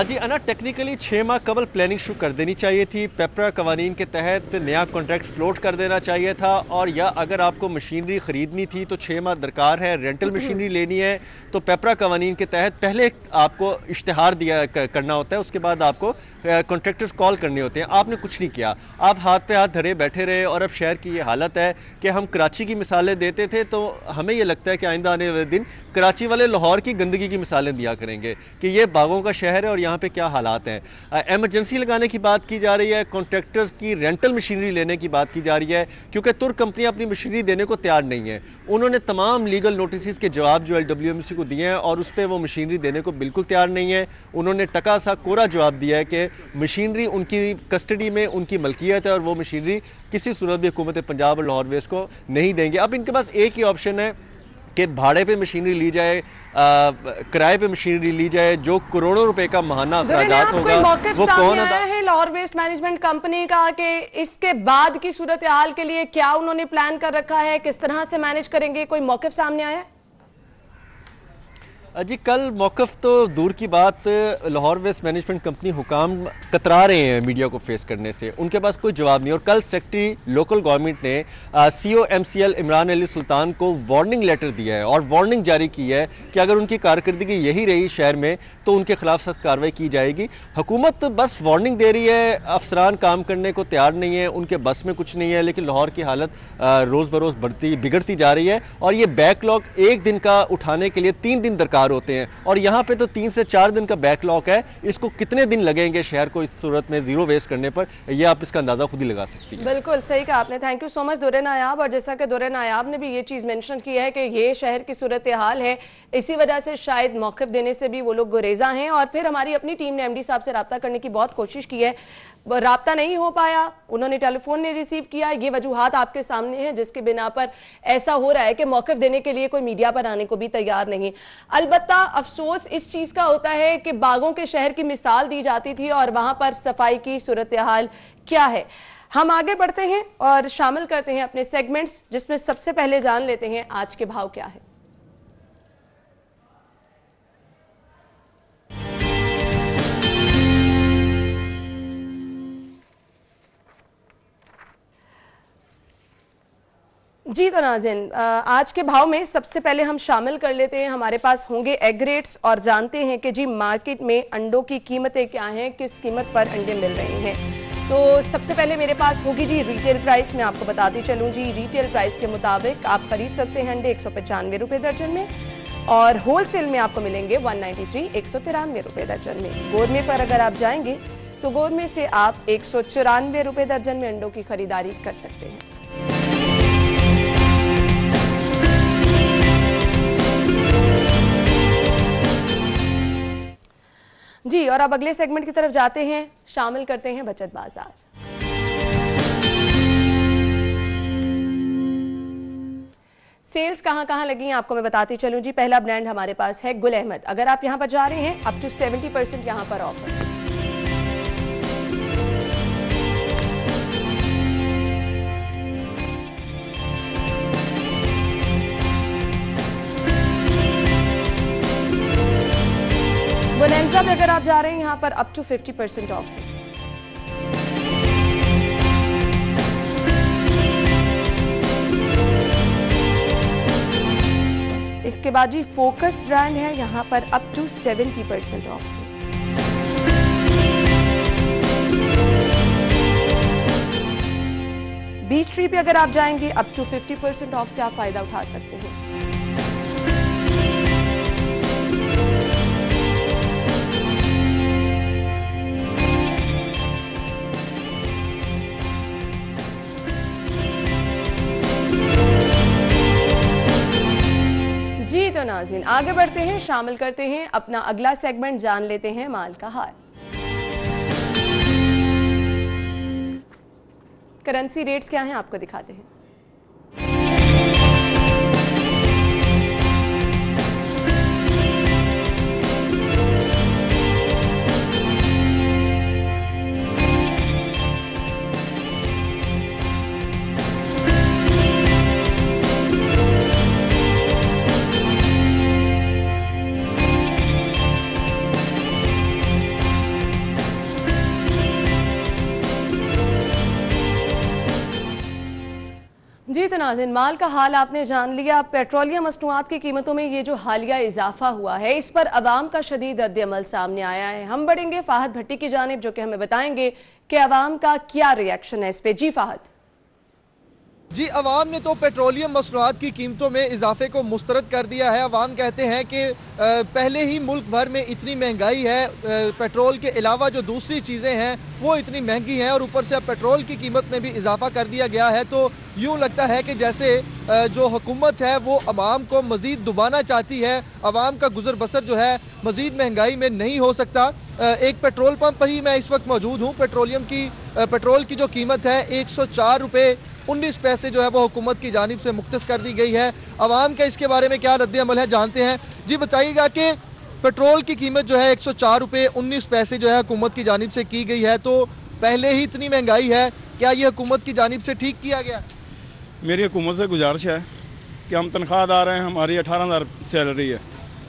Speaker 6: जी अना, टेक्निकली 6 माह कबल प्लानिंग शुरू कर देनी चाहिए थी। पेपरा कवानीन के तहत नया कॉन्ट्रैक्ट फ्लोट कर देना चाहिए था। और या अगर आपको मशीनरी ख़रीदनी थी तो 6 माह दरकार है। रेंटल मशीनरी लेनी है तो पेपरा कवानीन के तहत पहले आपको इश्तिहार दिया करना होता है, उसके बाद आपको कॉन्ट्रैक्टर्स कॉल करने होते हैं। आपने कुछ नहीं किया, आप हाथ पे हाथ धरे बैठे रहे। और अब शहर की ये हालत है कि हम कराची की मिसालें देते थे तो हमें ये लगता है कि आइंदा आने वाले दिन कराची वाले लाहौर की गंदगी की मिसालें दिया करेंगे कि ये बागों का शहर है और यहाँ पे क्या हालात हैं। एमरजेंसी लगाने की बात की जा रही है, कॉन्ट्रैक्टर्स की रेंटल मशीनरी लेने की बात की जा रही है, क्योंकि तुर्क कंपनियां अपनी मशीनरी देने को तैयार नहीं है। उन्होंने तमाम लीगल नोटिस के जवाब जो LWMC को दिए हैं और उस पर वो मशीनरी देने को बिल्कुल तैयार नहीं है। उन्होंने टका सा कोरा जवाब दिया है कि मशीनरी उनकी कस्टडी में, उनकी मलकियत है और वो मशीनरी किसी सूरत भी हुकूमत पंजाब और लाहौर वेस्ट को नहीं देंगे। अब इनके पास एक ही ऑप्शन है कि भाड़े पे मशीनरी ली जाए, किराए पे मशीनरी ली जाए, जो करोड़ों रुपए का महाना अखराजात होगा वो कौन अदा है?
Speaker 1: लाहौर वेस्ट मैनेजमेंट कंपनी का कि इसके बाद की सूरत हाल के लिए क्या उन्होंने प्लान कर रखा है, किस तरह से मैनेज करेंगे, कोई मौक़िफ़ सामने आया है?
Speaker 6: जी कल मौक़िफ़ तो दूर की बात, लाहौर वेस्ट मैनेजमेंट कंपनी हुकाम कतरा रहे हैं मीडिया को फेस करने से, उनके पास कोई जवाब नहीं। और कल सेक्रेटरी लोकल गवर्नमेंट ने CO MCL इमरान अली सुल्तान को वार्निंग लेटर दिया है और वार्निंग जारी की है कि अगर उनकी कारकर्दगी यही रही शहर में तो उनके खिलाफ सख्त कार्रवाई की जाएगी। हुकूमत बस वार्निंग दे रही है, अफसरान काम करने को तैयार नहीं है, उनके बस में कुछ नहीं है। लेकिन लाहौर की हालत रोज़ बरोज़ बिगड़ती जा रही है और ये बैकलॉग एक दिन का उठाने के लिए 3 दिन दरकार होते हैं और यहाँ पे तो 3 से 4 दिन का बैकलॉग है। इसको कितने दिन लगेंगे शहर को इस सूरत में जीरो वेस्ट करने पर, ये आप इसका अंदाजा खुद ही लगा सकती हैं।
Speaker 1: बिल्कुल सही कहा आपने, थैंक यू सो मच दुर्रे नायाब। और जैसा कि दुर्रे नायाब ने भी ये चीज़ मेंशन की है कि ये शहर की सूरत हाल है, इसी वजह से शायद मौक़िफ़ देने से भी वो लोग गुरेजा हैं। और फिर हमारी अपनी टीम ने MD साहब से रब्ता करने की बहुत कोशिश की है, राब्ता नहीं हो पाया, उन्होंने टेलीफोन नहीं रिसीव किया। ये वजूहात आपके सामने हैं जिसके बिना पर ऐसा हो रहा है कि मौक़िफ़ देने के लिए कोई मीडिया पर आने को भी तैयार नहीं। अलबत्ता अफसोस इस चीज़ का होता है कि बागों के शहर की मिसाल दी जाती थी और वहाँ पर सफाई की सूरत हाल क्या है। हम आगे बढ़ते हैं और शामिल करते हैं अपने सेगमेंट्स, जिसमें सबसे पहले जान लेते हैं आज के भाव क्या है। जी तो नाज़रीन, आज के भाव में सबसे पहले हम शामिल कर लेते हैं, हमारे पास होंगे एग रेट्स और जानते हैं कि जी मार्केट में अंडों की कीमतें क्या हैं, किस कीमत पर अंडे मिल रहे हैं। तो सबसे पहले मेरे पास होगी जी रिटेल प्राइस। मैं आपको बताती चलूँ जी, रिटेल प्राइस के मुताबिक आप खरीद सकते हैं अंडे 195 रुपये दर्जन में और होलसेल में आपको मिलेंगे 193 193 रुपये दर्जन में। गोरमे पर अगर आप जाएंगे तो गोरमे से आप 194 रुपये दर्जन में अंडों की खरीदारी कर सकते हैं। जी, और अब अगले सेगमेंट की तरफ जाते हैं, शामिल करते हैं बचत बाजार। सेल्स कहां कहां लगी हैं आपको मैं बताती चलूं जी। पहला ब्रांड हमारे पास है गुल अहमद। अगर आप यहां पर जा रहे हैं अप टू 70% यहां पर ऑफर है। बोनेंजा पे अगर आप जा रहे हैं यहां पर अप टू 50% ऑफ है। इसके बाद जी फोकस ब्रांड है, यहां पर अप टू 70% ऑफ है। बीच ट्री पे अगर आप जाएंगे अप टू 50% ऑफ से आप फायदा उठा सकते हैं। जी तो नाज़रीन आगे बढ़ते हैं, शामिल करते हैं अपना अगला सेगमेंट, जान लेते हैं माल का हाल। करेंसी रेट्स क्या हैं आपको दिखाते हैं। जी तो नाज़रीन माल का हाल आपने जान लिया। पेट्रोलियम मसनूआत की कीमतों में ये जो हालिया इजाफा हुआ है इस पर अवाम का शदीद रद्द-ए-अमल सामने आया है। हम बढ़ेंगे फाहद भट्टी की जानिब जो कि हमें बताएंगे कि अवाम का क्या रिएक्शन है इस पे। जी फाहद।
Speaker 7: जी, अवाम ने तो पेट्रोलियम मसनूआत की कीमतों में इजाफे को मुस्तरद कर दिया है। अवाम कहते हैं कि पहले ही मुल्क भर में इतनी महंगाई है, पेट्रोल के अलावा जो दूसरी चीज़ें हैं वो इतनी महंगी हैं और ऊपर से अब पेट्रोल की कीमत में भी इजाफा कर दिया गया है। तो यूँ लगता है कि जैसे जो हुकूमत है वो अवाम को मज़ीद दुबाना चाहती है। अवाम का गुजर बसर जो है मज़ीद महंगाई में नहीं हो सकता। एक पेट्रोल पंप पर ही मैं इस वक्त मौजूद हूँ। पेट्रोल की जो कीमत है 104 रुपये 19 पैसे जो है वो हुकूमत की जानिब से मुख्तस कर दी गई है। अवाम का इसके बारे में क्या रद्द-ए-अमल है जानते हैं। जी बताइएगा कि पेट्रोल की कीमत जो है 104 रुपये 19 पैसे जो है हुकूमत की जानिब से की गई है, तो पहले ही इतनी महंगाई है, क्या ये हुकूमत की जानिब से ठीक किया गया?
Speaker 8: मेरी हुकूमत से गुजारिश है कि हम तनख्वाहदार हैं, हमारी 18,000 सैलरी है,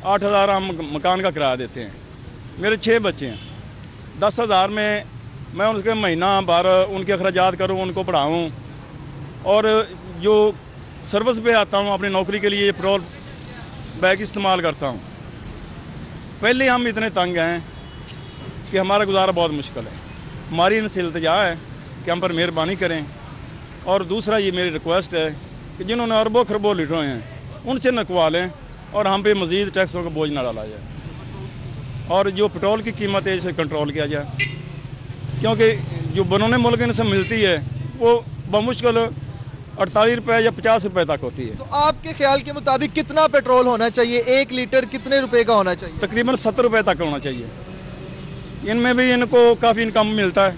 Speaker 8: 8,000 हम मकान का किराया देते हैं, मेरे 6 बच्चे हैं, 10,000 में मैं उनके महीना भर उनके अखराजात करूँ, उनको पढ़ाऊँ और जो सर्विस पे आता हूँ अपनी नौकरी के लिए पेट्रोल बैग इस्तेमाल करता हूँ। पहले हम इतने तंग हैं कि हमारा गुजारा बहुत मुश्किल है। हमारी इनसे इल्तिजा है कि हम पर मेहरबानी करें और दूसरा ये मेरी रिक्वेस्ट है कि जिन्होंने अरबों खरबों लीटरों हैं उनसे नकवा लें और हम पे मज़ीद टैक्सों का बोझ ना डाला जाए और जो पेट्रोल की कीमत है इसे कंट्रोल किया जाए, क्योंकि जो बनोने मुल्क इनसे मिलती है वो बमुश्किल 48 रुपये या 50 रुपये तक होती है।
Speaker 7: तो आपके ख्याल के मुताबिक कितना पेट्रोल होना चाहिए? 1 लीटर कितने रुपए का होना चाहिए?
Speaker 8: तकरीबन 70 रुपये तक होना चाहिए। इनमें भी इनको काफ़ी इनकम मिलता है,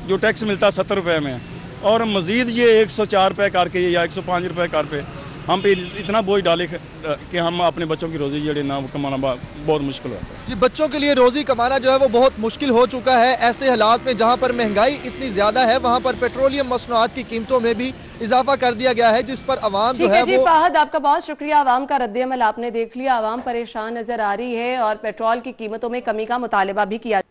Speaker 8: जो टैक्स मिलता है 70 रुपये में, और मज़ीद ये 104 रुपये करके या 105 रुपये कर पे हम पे इतना बोझ डाले कि हम अपने बच्चों की रोज़ी जड़ी ना कमाना बहुत मुश्किल होता है।
Speaker 7: जी, बच्चों के लिए रोज़ी कमाना जो है वो बहुत मुश्किल हो चुका है। ऐसे हालात में जहाँ पर महंगाई इतनी ज़्यादा है वहाँ पर पेट्रोलियम मसनूआत की कीमतों में भी इजाफा कर दिया गया है, जिस पर अवाम जो है
Speaker 1: जी
Speaker 7: वो।
Speaker 1: फाहद आपका बहुत शुक्रिया। अवाम का रद्द-ए-अमल आपने देख लिया, अवाम परेशान नजर आ रही है और पेट्रोल की कीमतों में कमी का मुतालबा भी किया।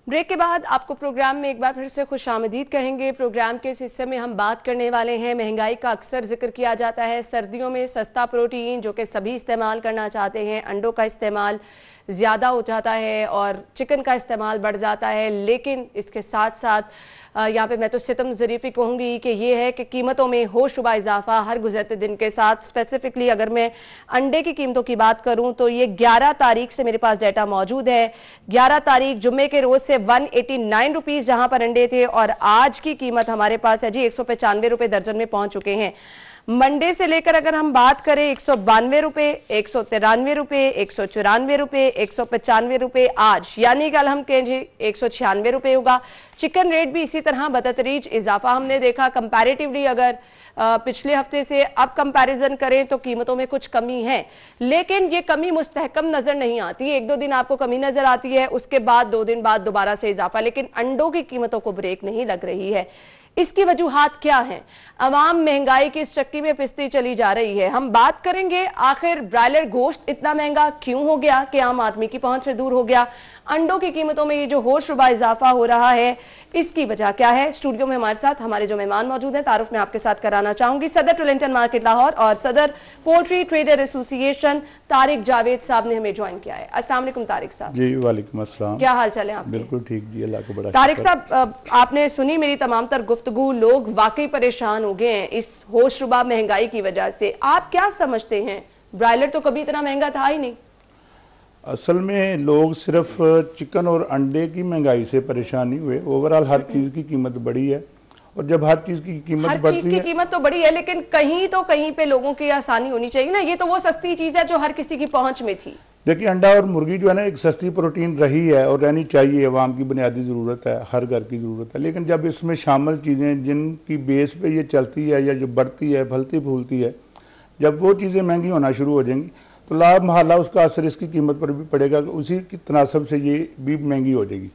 Speaker 1: ब्रेक के बाद आपको प्रोग्राम में एक बार फिर से खुशामदीद कहेंगे। प्रोग्राम के इस हिस्से में हम बात करने वाले हैं, महंगाई का अक्सर जिक्र किया जाता है, सर्दियों में सस्ता प्रोटीन जो कि सभी इस्तेमाल करना चाहते हैं, अंडों का इस्तेमाल ज़्यादा हो जाता है और चिकन का इस्तेमाल बढ़ जाता है, लेकिन इसके साथ साथ यहाँ पे मैं तो सितम ज़रीफ़ी कहूँगी कि ये है कि कीमतों में होशरुबा इजाफा हर गुजरते दिन के साथ। स्पेसिफिकली अगर मैं अंडे की कीमतों की बात करूँ तो ये 11 तारीख से मेरे पास डाटा मौजूद है। 11 तारीख जुम्मे के रोज़ से 189 रुपीज़ जहाँ पर अंडे थे और आज की कीमत हमारे पास है जी 195 रुपये दर्जन में पहुँच चुके हैं। मंडे से लेकर अगर हम बात करें 192 रुपए, 193 रुपए, 194 रुपए, 195 रुपए आज, यानी कल हम कहें जी 196 रुपए होगा। चिकन रेट भी इसी तरह बतदरीज इजाफा हमने देखा। कंपैरेटिवली अगर पिछले हफ्ते से अब कंपैरिजन करें तो कीमतों में कुछ कमी है, लेकिन ये कमी मुस्तहकम नजर नहीं आती। एक दो दिन आपको कमी नजर आती है, उसके बाद 2 दिन बाद दोबारा से इजाफा, लेकिन अंडों की कीमतों को ब्रेक नहीं लग रही है। इसकी वजूहात क्या हैं? अवाम महंगाई की इस चक्की में पिसती चली जा रही है। हम बात करेंगे आखिर ब्रायलर गोश्त इतना महंगा क्यों हो गया कि आम आदमी की पहुंच से दूर हो गया। अंडों की कीमतों में ये जो होशरुबा इजाफा हो रहा है, इसकी वजह क्या है? स्टूडियो में हमारे साथ हमारे जो मेहमान मौजूद हैं, तारुफ में आपके साथ कराना चाहूंगी। सदर टुलिंगटन मार्केट लाहौर और सदर poultry trader association Tariq Javed साहब ने हमें ज्वाइन किया है। अस्सलाम वालेकुम तारिक साहब।
Speaker 9: जी वालेकुम अस्सलाम।
Speaker 1: क्या हाल चाल है आप?
Speaker 9: बिल्कुल ठीक जी, अल्लाह का बड़ा
Speaker 1: तारिक साहब, आपने सुनी मेरी तमाम तर गुफ्तगू, लोग वाकई परेशान हो गए हैं इस होशरुबा महंगाई की वजह से। आप क्या समझते हैं? ब्रायलर तो कभी इतना महंगा था ही नहीं।
Speaker 9: असल में लोग सिर्फ चिकन और अंडे की महंगाई से परेशान नहीं हुए, ओवरऑल हर चीज़ की कीमत बढ़ी है। और जब हर चीज़ की कीमत बढ़ती है,
Speaker 1: कीमत तो बढ़ी है, लेकिन कहीं पे लोगों की आसानी होनी चाहिए ना। ये तो वो सस्ती चीज़ है जो हर किसी की पहुंच में थी।
Speaker 9: देखिए, अंडा और मुर्गी जो है ना, एक सस्ती प्रोटीन रही है और रहनी चाहिए, अवाम की बुनियादी ज़रूरत है, हर घर की ज़रूरत है। लेकिन जब इसमें शामिल चीज़ें जिनकी बेस पे ये चलती है या जो बढ़ती है, फलती फूलती है, जब वो चीज़ें महंगी होना शुरू हो जाएंगी तो लाभ महला उसका असर इसकी कीमत पर भी पड़ेगा। उसी की तनासब से ये भी महंगी हो जाएगी।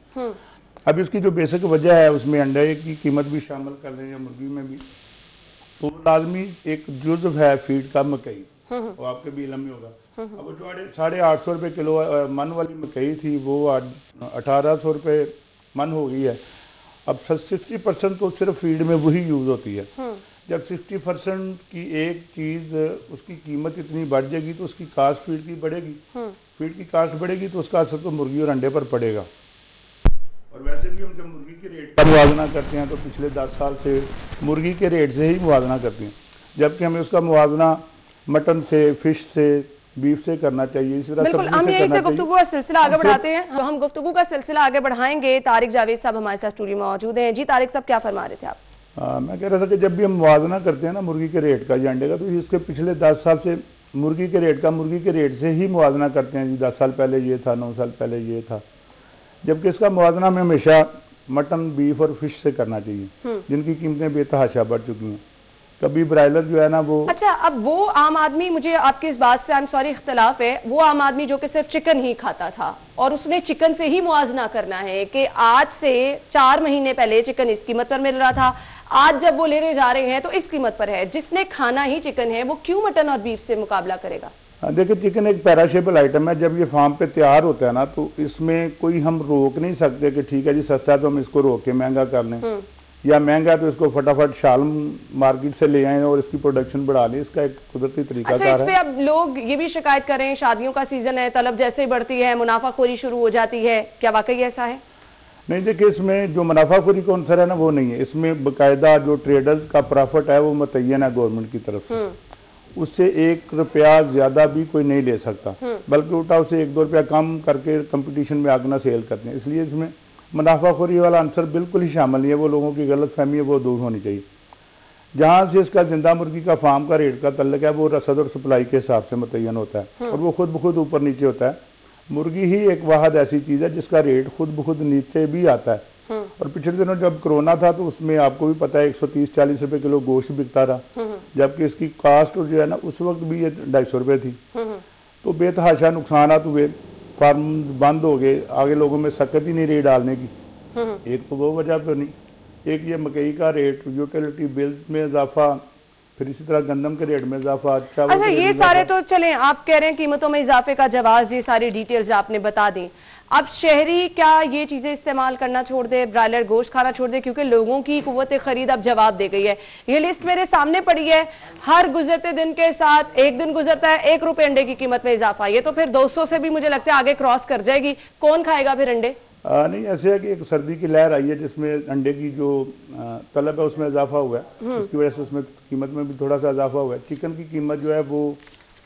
Speaker 9: अब इसकी जो बेसिक वजह है उसमें अंडे की कीमत भी शामिल कर दें या मुर्गी में भी, तो लाजमी एक जुज़्व है फीड का मकई, वो आपके भी इलम में होगा। अब जो 850 रुपये किलो मन वाली मकई थी वो 1800 रुपये मन हो गई है। अब 60% तो सिर्फ फीड में वही यूज़ होती है। जब 60% की एक चीज़ उसकी कीमत इतनी बढ़ जाएगी तो उसकी कास्ट फीड की बढ़ेगी। फीड की कास्ट बढ़ेगी तो उसका असर तो मुर्गी और अंडे पर पड़ेगा। और वैसे भी हम जब मुर्गी के रेट का मुवाजना करते हैं तो पिछले 10 साल से मुर्गी के रेट से ही मुवाजना करते हैं, जबकि हमें उसका मुवाजना मटन से, फिश से, बीफ से करना चाहिए। इसी तरह
Speaker 1: बिल्कुल, हम यहीं से गुफ्तगू का सिलसिला आगे बढ़ाते हैं। तो हम गुफ्तगू का सिलसिला आगे बढ़ाएंगे। तारिक जावेद साहब हमारे साथ स्टूडियो में मौजूद हैं। जी तारिक साहब, क्या फरमा रहे थे आप?
Speaker 9: मैं कह रहा था कि जब भी हम मुवाजना करते हैं ना मुर्गी के रेट का या अंडे का, तो इसके पिछले 10 साल से मुर्गी के रेट से ही मुवाजना करते हैं। जी 10 साल पहले ये था, 9 साल पहले ये था, जबकि इसका मुवाजना हमें हमेशा मटन, बीफ और फिश से करना चाहिए, जिनकी कीमतें बेतहाशा बढ़ चुकी हैं। कभी ब्रायलर जो है ना वो,
Speaker 1: अच्छा, अब वो आम आदमी, मुझे आपकी इस बात से आई एम सॉरी इख्तलाफ है, वो आम आदमी जो कि सिर्फ चिकन ही खाता था और उसने चिकन से ही मुआवजना करना है कि आज से 4 महीने पहले चिकन इस कीमत पर मिल रहा था, आज जब वो लेने जा रहे हैं तो इस कीमत पर है। जिसने खाना ही चिकन है वो क्यों मटन और बीफ से मुकाबला करेगा?
Speaker 9: देखिए, चिकन एक पैराशेबल आइटम है। जब ये फार्म पे तैयार होता है ना तो इसमें कोई हम रोक नहीं सकते कि ठीक है जी सस्ता है तो हम इसको रोक के महंगा कर लें, या महंगा है तो इसको फटाफट शाल मार्केट से ले आए और इसकी प्रोडक्शन बढ़ा लें। इसका एक कुदरती तरीका
Speaker 1: अच्छा, इस पे अब लोग ये भी शिकायत कर रहे हैं, शादियों का सीजन है, तलब जैसे ही बढ़ती है मुनाफाखोरी शुरू हो जाती है। क्या वाकई ऐसा है?
Speaker 9: नहीं, देखिए, इसमें जो मुनाफाखोरी का अंसर है ना वो नहीं है। इसमें बाकायदा जो ट्रेडर्स का प्रॉफिट है वो मुतय्यन है गवर्नमेंट की तरफ से, उससे 1 रुपया ज्यादा भी कोई नहीं ले सकता, बल्कि उल्टा उसे 1-2 रुपया कम करके कंपटीशन में आगना सेल करते हैं। इसलिए इसमें मुनाफाखोरी वाला आंसर बिल्कुल ही शामिल नहीं है। वो लोगों की गलत फहमी है, वो दूर होनी चाहिए। जहाँ से इसका जिंदा मुर्गी का फार्म का रेट का तल्लक है वो रसद और सप्लाई के हिसाब से मुतय्यन होता है और वो खुद ब खुद ऊपर नीचे होता है। मुर्गी ही एक वाहद ऐसी चीज़ है जिसका रेट खुद ब खुद नीचे भी आता है। और पिछले दिनों जब कोरोना था तो उसमें आपको भी पता है 130-40 रुपए किलो गोश्त बिकता रहा, जबकि इसकी कास्ट जो है ना उस वक्त भी ये 250 रुपये थी। तो बेतहाशा नुकसान हुए, फार्म बंद हो गए, आगे लोगों में सकत ही नहीं रही डालने की। एक तो वो वजह तो नहीं, एक ये मकई का रेट, यूटिलिटी बिल्स में इजाफा, फिर इसी तरह गंदम के रेट में इजाफा।
Speaker 1: अच्छा, ये सारे तो चलें, आप कह रहे हैं कीमतों में इजाफे का जवाब, ये सारी डिटेल्स आपने बता दी। अब शहरी क्या ये चीजें इस्तेमाल करना छोड़ दे, ब्रायलर गोश्त खाना छोड़ दे, क्योंकि लोगों की कुव्वत खरीद अब जवाब दे गई है। ये लिस्ट मेरे सामने पड़ी है, हर गुजरते दिन के साथ एक दिन गुजरता है 1 रुपए अंडे की कीमत में इजाफा, ये तो फिर 200 से भी मुझे लगता है आगे क्रॉस कर जाएगी। कौन खाएगा फिर अंडे?
Speaker 9: नहीं, ऐसे है कि एक सर्दी की लहर आई है जिसमें अंडे की जो तलब है उसमें इजाफा हुआ है, उसकी वजह से उसमें कीमत में भी थोड़ा सा इजाफा हुआ है। चिकन की कीमत जो है वो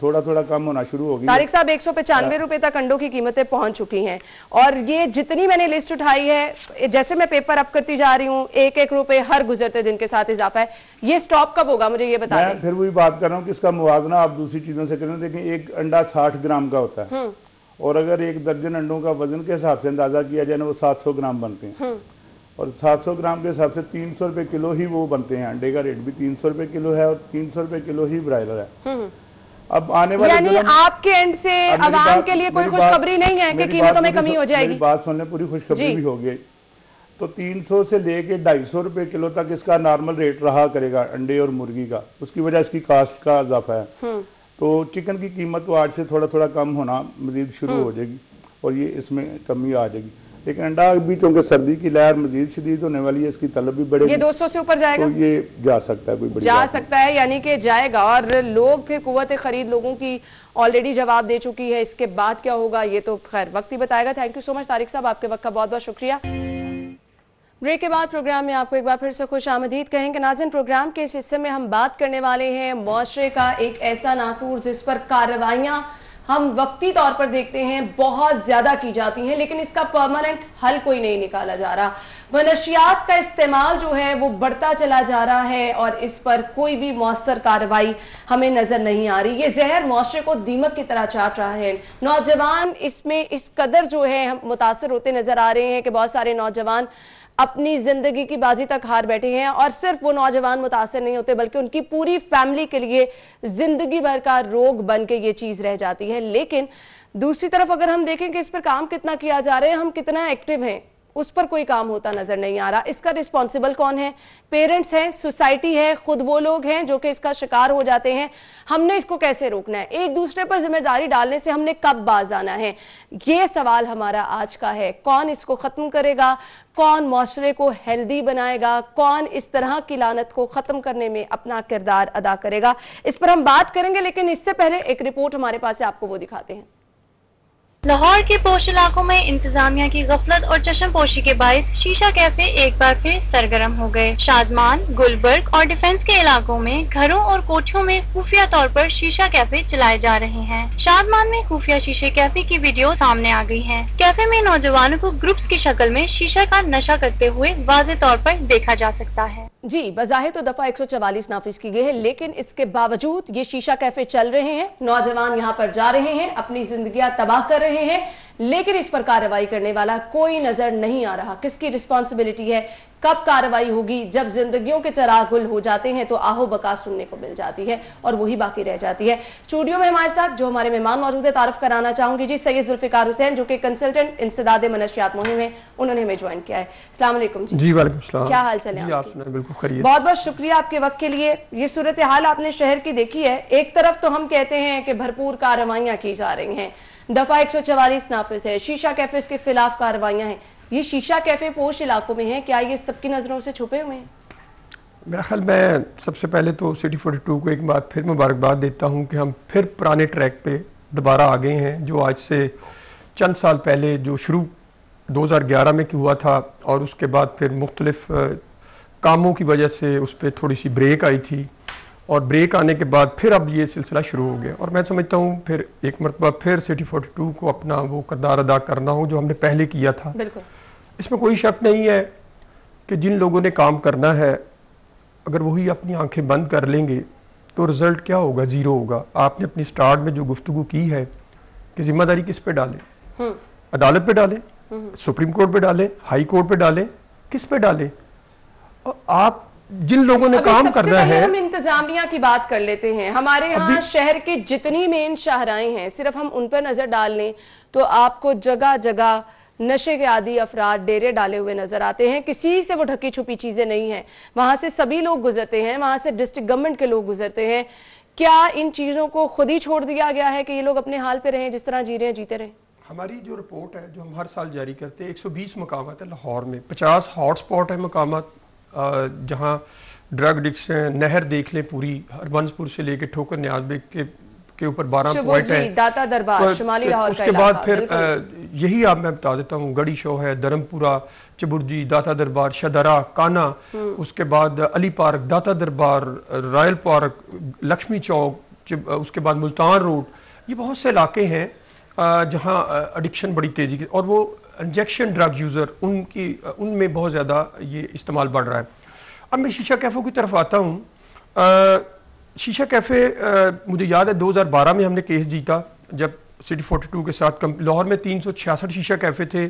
Speaker 9: थोड़ा थोड़ा कम होना शुरू हो गई।
Speaker 1: तारिक साहब 195 रुपए तक अंडों की कीमतें पहुंच चुकी हैं और ये जितनी मैंने लिस्ट उठाई है, जैसे मैं पेपर अप करती जा रही हूँ, 1-1 रुपए हर गुजरते दिन के साथ इजाफा है। ये स्टॉप कब होगा, मुझे ये बता दें।
Speaker 9: फिर वही बात कर रहा हूँ कि इसका मुवाजना आप दूसरी चीजों से करें। देखिए, एक अंडा 60 ग्राम का होता है और अगर 1 दर्जन अंडों का वजन के हिसाब से अंदाजा किया जाए ना, वो 700 ग्राम बनते हैं और 700 ग्राम के हिसाब से 300 रुपए किलो ही वो बनते हैं। अंडे का रेट भी 300 रुपए किलो है और 300 रुपए किलो ही ब्रायलर है। अब आने वाले
Speaker 1: यानी आपके एंड से आवाम के लिए कोई खुशखबरी नहीं है कि कीमतों में कमी हो जाएगी।
Speaker 9: मेरी बात सुनने, पूरी खुशखबरी भी हो गई। तो 300 से लेके 250 रुपए किलो तक इसका नॉर्मल रेट रहा करेगा अंडे और मुर्गी का। उसकी वजह इसकी कास्ट का इजाफा है। तो चिकन की कीमत तो आज से थोड़ा थोड़ा कम होना मजीद शुरू हो जाएगी और ये इसमें कमी आ जाएगी। लेकिन अंडा भी क्योंकि सर्दी की लहर मजीद शदीद होने वाली है, इसकी तलब भी बढ़ेगी।
Speaker 1: ये 200 से ऊपर जाएगा,
Speaker 9: तो ये जा सकता है, कोई बड़ी
Speaker 1: जा सकता है, यानी कि जाएगा। और लोग फिर कुव्वत खरीद लोगों की ऑलरेडी जवाब दे चुकी है। इसके बाद क्या होगा ये तो खैर वक्त ही बताएगा। Thank you so much Tariq साहब, आपके वक्त का बहुत बहुत शुक्रिया। ब्रेक के बाद प्रोग्राम में आपको एक बार फिर से खुश आमदीद कहेंगे। नाज़रीन, प्रोग्राम के इस हिस्से में हम बात करने वाले हैं मुआशरे का एक ऐसा नासूर जिस पर कार्रवाइयाँ हम वक्ती तौर पर देखते हैं बहुत ज्यादा की जाती हैं, लेकिन इसका परमानेंट हल कोई नहीं निकाला जा रहा। मनशियात का इस्तेमाल जो है वो बढ़ता चला जा रहा है और इस पर कोई भी मौसर कार्रवाई हमें नजर नहीं आ रही। ये जहर मुआशरे को दीमक की तरह चाट रहा है। नौजवान इसमें इस कदर जो है हम मुतासर होते नजर आ रहे हैं कि बहुत सारे नौजवान अपनी जिंदगी की बाजी तक हार बैठे हैं और सिर्फ वो नौजवान मुतासर नहीं होते बल्कि उनकी पूरी फैमिली के लिए जिंदगी भर का रोग बन के ये चीज रह जाती है। लेकिन दूसरी तरफ अगर हम देखें कि इस पर काम कितना किया जा रहा है, हम कितना एक्टिव हैं, उस पर कोई काम होता नजर नहीं आ रहा। इसका रिस्पॉन्सिबल कौन है? पेरेंट्स हैं, सोसाइटी है, खुद वो लोग हैं जो कि इसका शिकार हो जाते हैं। हमने इसको कैसे रोकना है? एक दूसरे पर जिम्मेदारी डालने से हमने कब बाज आना है? ये सवाल हमारा आज का है। कौन इसको खत्म करेगा? कौन मुआशरे को हेल्दी बनाएगा? कौन इस तरह की लानत को खत्म करने में अपना किरदार अदा करेगा? इस पर हम बात करेंगे, लेकिन इससे पहले एक रिपोर्ट हमारे पास है, आपको वो दिखाते हैं।
Speaker 10: लाहौर के पोश इलाकों में इंतजामिया की गफलत और चश्मपोशी के बायस शीशा कैफे एक बार फिर सरगर्म हो गए। शादमान, गुलबर्ग और डिफेंस के इलाकों में घरों और कोठियों में खुफिया तौर पर शीशा कैफे चलाए जा रहे हैं। शादमान में खुफिया शीशे कैफे की वीडियो सामने आ गई है। कैफे में नौजवानों को ग्रुप्स की शक्ल में शीशा का नशा करते हुए वाज़े तौर पर देखा जा सकता है।
Speaker 1: जी, बज़ाहिर तो दफा 144 नाफिज की गई है, लेकिन इसके बावजूद ये शीशा कैफे चल रहे हैं। नौजवान यहाँ पर जा रहे हैं, अपनी जिंदगियां तबाह कर रहे हैं, लेकिन इस पर कार्रवाई करने वाला कोई नजर नहीं आ रहा। किसकी रिस्पॉन्सिबिलिटी है? कब कार्रवाई होगी? जब जिंदगियों के चराग गुल हो जाते हैं तो आहो बका सुनने को मिल जाती है और वही बाकी रह जाती है। स्टूडियो में हमारे साथ जो हमारे मेहमान मौजूद है, तारुफ कराना चाहूंगी जी सैयद जुल्फिकार हुसैन, जो कि कंसल्टेंट इंसदाद मनशियात मुहिम है, उन्होंने हमें ज्वाइन किया है। अस्सलाम वालेकुम जी।
Speaker 11: वालेकुम सलाम।
Speaker 1: क्या हाल चाल है?
Speaker 11: बिल्कुल खैरियत।
Speaker 1: बहुत बहुत शुक्रिया आपके वक्त के लिए। ये सूरत हाल आपने शहर की देखी है। एक तरफ तो हम कहते हैं कि भरपूर कार्रवाइयां की जा रही हैं, दफा 144 नाफिज है, शीशा कैफे के खिलाफ कार्रवाइयां हैं। ये शीशा कैफे पोश इलाकों में है, क्या ये सबकी नजरों से छुपे हुए हैं?
Speaker 11: मेरा ख्याल, मैं सबसे पहले तो सिटी 42 को एक बार फिर मुबारकबाद देता हूं कि हम फिर पुराने ट्रैक पे दोबारा आ गए हैं। जो आज से चंद साल पहले जो शुरू 2011 में हुआ था और उसके बाद फिर मुख्तलिफ कामों की वजह से उस पर थोड़ी सी ब्रेक आई थी और ब्रेक आने के बाद फिर अब ये सिलसिला शुरू हो गया और मैं समझता हूँ फिर एक मरतबा फिर सिटी 42 को अपना वो किरदार अदा करना हो जो हमने पहले किया था।
Speaker 1: बिल्कुल,
Speaker 11: इसमें कोई शक नहीं है कि जिन लोगों ने काम करना है अगर वही अपनी आंखें बंद कर लेंगे तो रिजल्ट क्या होगा? ज़ीरो होगा। आपने अपनी स्टार्ट में जो गुफ्तगू की है कि जिम्मेदारी किस पे डालें? अदालत पे डालें, सुप्रीम कोर्ट पे डालें, हाई कोर्ट पे डालें, किस पे डालें? और आप जिन लोगों ने काम करना है,
Speaker 1: हम इंतजामिया की बात कर लेते हैं। हमारे यहाँ शहर की जितनी मेन शाहराएं हैं, सिर्फ हम उन पर नजर डाल लें तो आपको जगह जगह नशे के आदि अफराद डेरे डाले हुए नजर आते हैं। किसी से वो ढकी छुपी चीजें नहीं है, वहां से सभी लोग गुजरते हैं, वहां से डिस्ट्रिक्ट गवर्नमेंट के लोग गुजरते हैं। क्या इन चीजों को खुद ही छोड़ दिया गया है कि ये लोग अपने हाल पे रहें, जिस तरह जी रहे हैं जीते रहें?
Speaker 11: हमारी जो रिपोर्ट है जो हम हर साल जारी करते हैं, 120 मकामात है लाहौर में, 50 हॉटस्पॉट है मकामात जहाँ ड्रग एडिक्ट्स हैं। नहर देख लें पूरी, हरबंसपुर से लेके ठोकर न्याज़बेग के ऊपर 12 पॉइंट है,
Speaker 1: दाता दरबार, शुमाली लाहौर
Speaker 11: उसके बाद फिर यही आप मैं बता देता हूँ, गड़ी शो है, धर्मपुरा, चबुर्जी, दाता दरबार, शदरा, काना, उसके बाद अली पार्क, दाता दरबार, रॉयल पार्क, लक्ष्मी चौक, उसके बाद मुल्तान रोड, ये बहुत से इलाके हैं जहाँ एडिक्शन बड़ी तेज़ी के, और वो इंजेक्शन ड्रग यूज़र उनमें बहुत ज़्यादा ये इस्तेमाल बढ़ रहा है। अब मैं शीशा कैफ़ों की तरफ आता हूँ। शीशा कैफ़े मुझे याद है 2012 में हमने केस जीता, जब सिटी 42 के साथ लाहौर में 366 शीशा कैफ़े थे,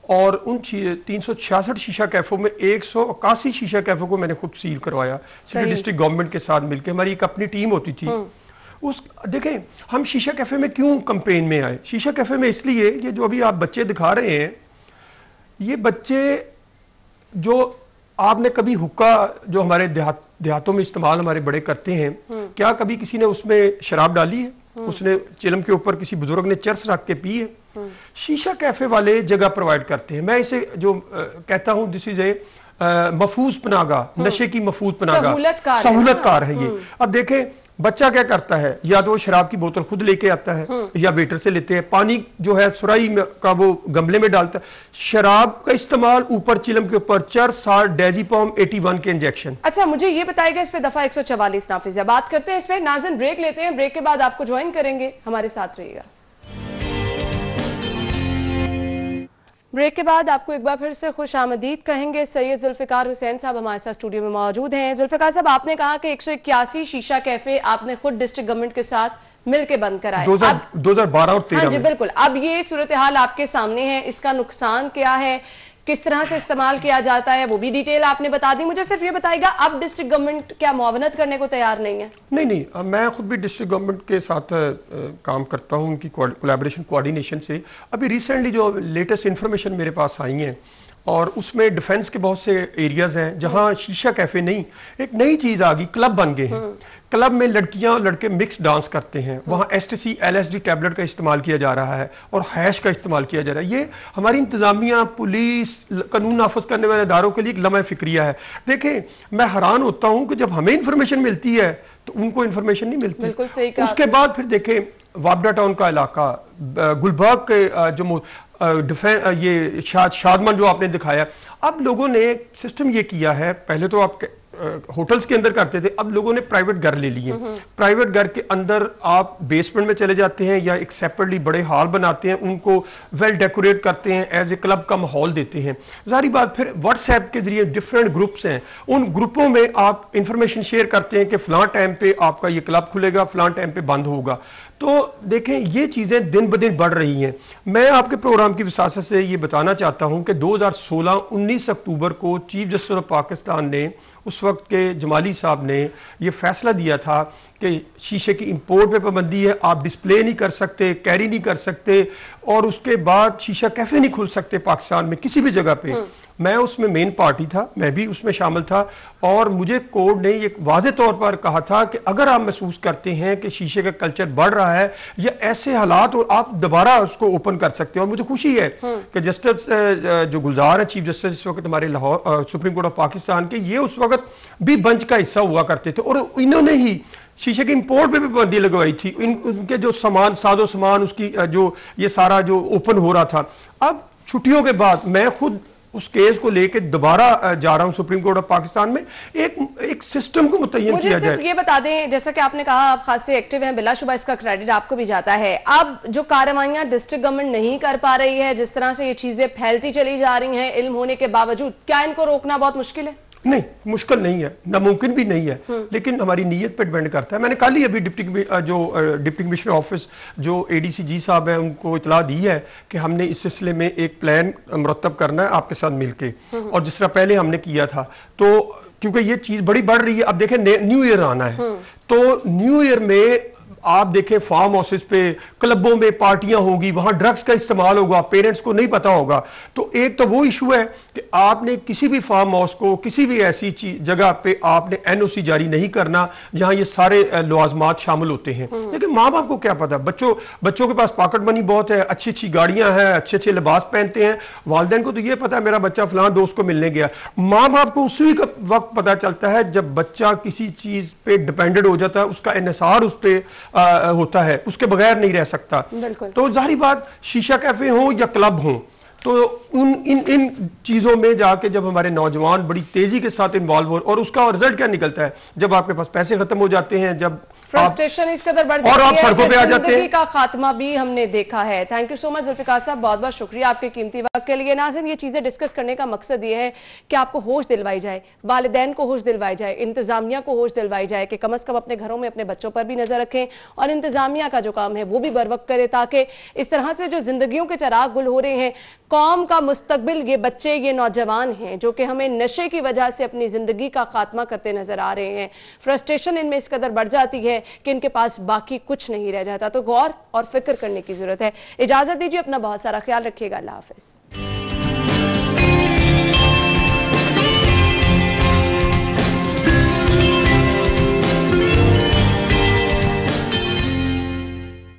Speaker 11: और उन 366 शीशा कैफ़ों में 181 शीशा कैफ़ों को मैंने खुद सील करवाया सिटी डिस्ट्रिक्ट गवर्नमेंट के साथ मिलकर। हमारी एक अपनी टीम होती थी। देखें हम शीशा कैफ़े में क्यों कैंपेन में आए। शीशा कैफ़े में इसलिए, ये जो अभी आप बच्चे दिखा रहे हैं, ये बच्चे जो आपने कभी हुक्का जो हमारे देहातों में इस्तेमाल हमारे बड़े करते हैं, क्या कभी किसी ने उसमें शराब डाली है? उसने चिलम के ऊपर किसी बुजुर्ग ने चरस रख के पी है? शीशा कैफे वाले जगह प्रोवाइड करते हैं। मैं इसे जो कहता हूं, दिस इज ए महफूज पनागा, नशे की महफूज पनागा, सहूलतकार है ये। अब देखें बच्चा क्या करता है, या तो शराब की बोतल खुद लेके आता है या वेटर से लेते हैं, पानी जो है सुराई का वो गमले में डालता है, शराब का इस्तेमाल, ऊपर चिलम के ऊपर चरस, डेजिपॉम 81 के इंजेक्शन।
Speaker 1: अच्छा मुझे ये बताइएगा इस पे दफा 144 नाफिज है, बात करते हैं इस पे। नाज़रीन ब्रेक लेते हैं, ब्रेक के बाद आपको ज्वाइन करेंगे, हमारे साथ रहिएगा। ब्रेक के बाद आपको एक बार फिर से खुश आमदीद कहेंगे। सैयद जुल्फिकार हुसैन साहब हमारे साथ स्टूडियो में मौजूद हैं। जुल्फिकार साहब, आपने कहा कि 181 शीशा कैफे आपने खुद डिस्ट्रिक्ट गवर्नमेंट के साथ मिलकर बंद कराए
Speaker 11: 2012 और 13
Speaker 1: में। हाँ जी बिल्कुल। अब ये सूरत हाल आपके सामने है, इसका नुकसान क्या है, किस तरह से इस्तेमाल किया जाता है, वो भी डिटेल आपने बता दी। मुझे सिर्फ ये बताइएगा, अब डिस्ट्रिक्ट गवर्नमेंट क्या मुआवनत करने को तैयार नहीं है?
Speaker 11: नहीं, मैं खुद भी डिस्ट्रिक्ट गवर्नमेंट के साथ काम करता हूँ, उनकी कोलैबोरेशन कोऑर्डिनेशन से। अभी रिसेंटली जो लेटेस्ट इन्फॉर्मेशन मेरे पास आई हैं, और उसमें डिफेंस के बहुत से एरियाज हैं जहाँ शीशा कैफे नहीं, एक नई चीज़ आ गई, क्लब बन गए हैं। क्लब में लड़कियां और लड़के मिक्स डांस करते हैं, वहाँ एसटीसी LSD टैबलेट का इस्तेमाल किया जा रहा है और हैश का इस्तेमाल किया जा रहा है। ये हमारी इंतजामिया, पुलिस, कानून नाफज करने वाले इदारों के लिए एक लम्हा फिक्रिया है। देखें मैं हैरान होता हूँ कि जब हमें इंफॉर्मेशन मिलती है तो उनको इंफॉर्मेशन नहीं मिलती। उसके बाद फिर देखें वाबडा टाउन का इलाका, गुलबर्ग के जो ये शादमान जो आपने दिखाया, अब लोगों ने सिस्टम ये किया है, पहले तो आप होटल्स के अंदर करते थे, अब लोगों ने प्राइवेट घर ले लिए। प्राइवेट घर के अंदर आप बेसमेंट में चले जाते हैं या एक सेपरेटली बड़े हॉल बनाते हैं, उनको वेल डेकोरेट करते हैं, एज ए क्लब का माहौल देते हैं। जारी बात, फिर व्हाट्सएप के जरिए डिफरेंट ग्रुप्स हैं, उन ग्रुपों में आप इंफॉर्मेशन शेयर करते हैं कि फलां टाइम पे आपका ये क्लब खुलेगा, फलां टाइम पे बंद होगा। तो देखें ये चीज़ें दिन ब दिन बढ़ रही हैं। मैं आपके प्रोग्राम की विसासत से ये बताना चाहता हूं कि 2016 19 अक्टूबर को चीफ जस्टिस ऑफ पाकिस्तान ने, उस वक्त के जमाली साहब ने ये फैसला दिया था कि शीशे की इंपोर्ट पे पाबंदी है, आप डिस्प्ले नहीं कर सकते, कैरी नहीं कर सकते, और उसके बाद शीशा कैफे नहीं खुल सकते पाकिस्तान में किसी भी जगह पे। मैं उसमें मेन पार्टी था, मैं भी उसमें शामिल था, और मुझे कोर्ट ने ये वाज़े तौर पर कहा था कि अगर आप महसूस करते हैं कि शीशे का कल्चर बढ़ रहा है या ऐसे हालात, और आप दोबारा उसको ओपन कर सकते हो। और मुझे खुशी है कि जस्टिस जो गुलजार है, चीफ जस्टिस इस वक्त हमारे Lahore supreme court of Pakistan के, ये उस वक्त भी बेंच का हिस्सा हुआ करते थे, और इन्होंने ही शीशे की इंपोर्ट पे भी पाबंदी लगवाई थी। उनके जो सामान, सादो सामान, उसकी जो ये सारा जो ओपन हो रहा था। अब छुट्टियों के बाद मैं खुद उस केस को लेके दोबारा जा रहा हूं सुप्रीम कोर्ट ऑफ पाकिस्तान में, एक सिस्टम को मुतय्यन किया जाए।
Speaker 1: ये बता दें, जैसा कि आपने कहा आप खासे एक्टिव हैं, बिलाशुबा इसका क्रेडिट आपको भी जाता है। अब जो कार्रवाइयां डिस्ट्रिक्ट गवर्नमेंट नहीं कर पा रही है, जिस तरह से ये चीजें फैलती चली जा रही हैं इल्म होने के बावजूद, क्या इनको रोकना बहुत मुश्किल है?
Speaker 11: नहीं, मुश्किल नहीं है, नामुमकिन भी नहीं है, लेकिन हमारी नीयत पर डिपेंड करता है। मैंने कल ही अभी डिप्टी कमिश्नर ऑफिस जो ADC जी साहब हैं उनको इतला दी है कि हमने इस सिलसिले में एक प्लान मुरतब करना है आपके साथ मिलके, और जिस तरह पहले हमने किया था। तो क्योंकि ये चीज़ बड़ी बढ़ रही है, अब देखें न्यू ईयर आना है, तो न्यू ईयर में आप देखें फार्म हाउसेस पे, क्लबों में पार्टियां होगी, वहां ड्रग्स का इस्तेमाल होगा, पेरेंट्स को नहीं पता होगा। तो एक तो वो इशू है कि आपने किसी भी फार्म हाउस को, किसी भी ऐसी जगह पे आपने NOC जारी नहीं करना जहां ये सारे लवाजमात शामिल होते हैं। लेकिन माँ बाप को क्या पता, बच्चों के पास पॉकेट मनी बहुत है, अच्छी अच्छी गाड़ियां हैं, अच्छे अच्छे लिबास पहनते हैं, वालिदैन को तो ये पता है मेरा बच्चा फलां दोस्त को मिलने गया। माँ बाप को उसी वक्त पता चलता है जब बच्चा किसी चीज पे डिपेंडेंट हो जाता है, उसका इन्हिसार उस पर होता है, उसके बगैर नहीं रह सकता। तो जाहिर बात, शीशा कैफे हो या क्लब हो, तो इन चीज़ों में जाके जब हमारे नौजवान बड़ी तेज़ी के साथ इन्वॉल्व हो, और उसका रिजल्ट क्या निकलता है, जब आपके पास पैसे ख़त्म हो जाते हैं, जब
Speaker 1: फ्रस्ट्रेशन इस कदर बढ़
Speaker 11: और आप
Speaker 1: जाती है
Speaker 11: सड़कों पे आ जाते हैं।
Speaker 1: जिंदगी का खात्मा भी हमने देखा है। Thank you so much Zulfikar साहब, बहुत बहुत शुक्रिया आपके कीमती वक्त के लिए। नाज़रीन, ये चीजें डिस्कस करने का मकसद ये है कि आपको होश दिलवाई जाए, वालिदैन को होश दिलवाई जाए, इंतजामिया को होश दिलवाई जाए कि कम अज कम अपने घरों में अपने बच्चों पर भी नजर रखें और इंतजामिया का जो काम है वो भी बर वक्त करे, ताकि इस तरह से जो जिंदगियों के चराग गुल हो रहे हैं, कौम का मुस्तकबिल ये बच्चे, ये नौजवान हैं जो कि हमें नशे की वजह से अपनी जिंदगी का खात्मा करते नजर आ रहे हैं। फ्रस्ट्रेशन इनमें इस कदर बढ़ जाती है कि इनके पास बाकी कुछ नहीं रह जाता। तो गौर और फिक्र करने की जरूरत है। इजाजत दीजिए, अपना बहुत सारा ख्याल रखिएगा। अल्लाह हाफिज।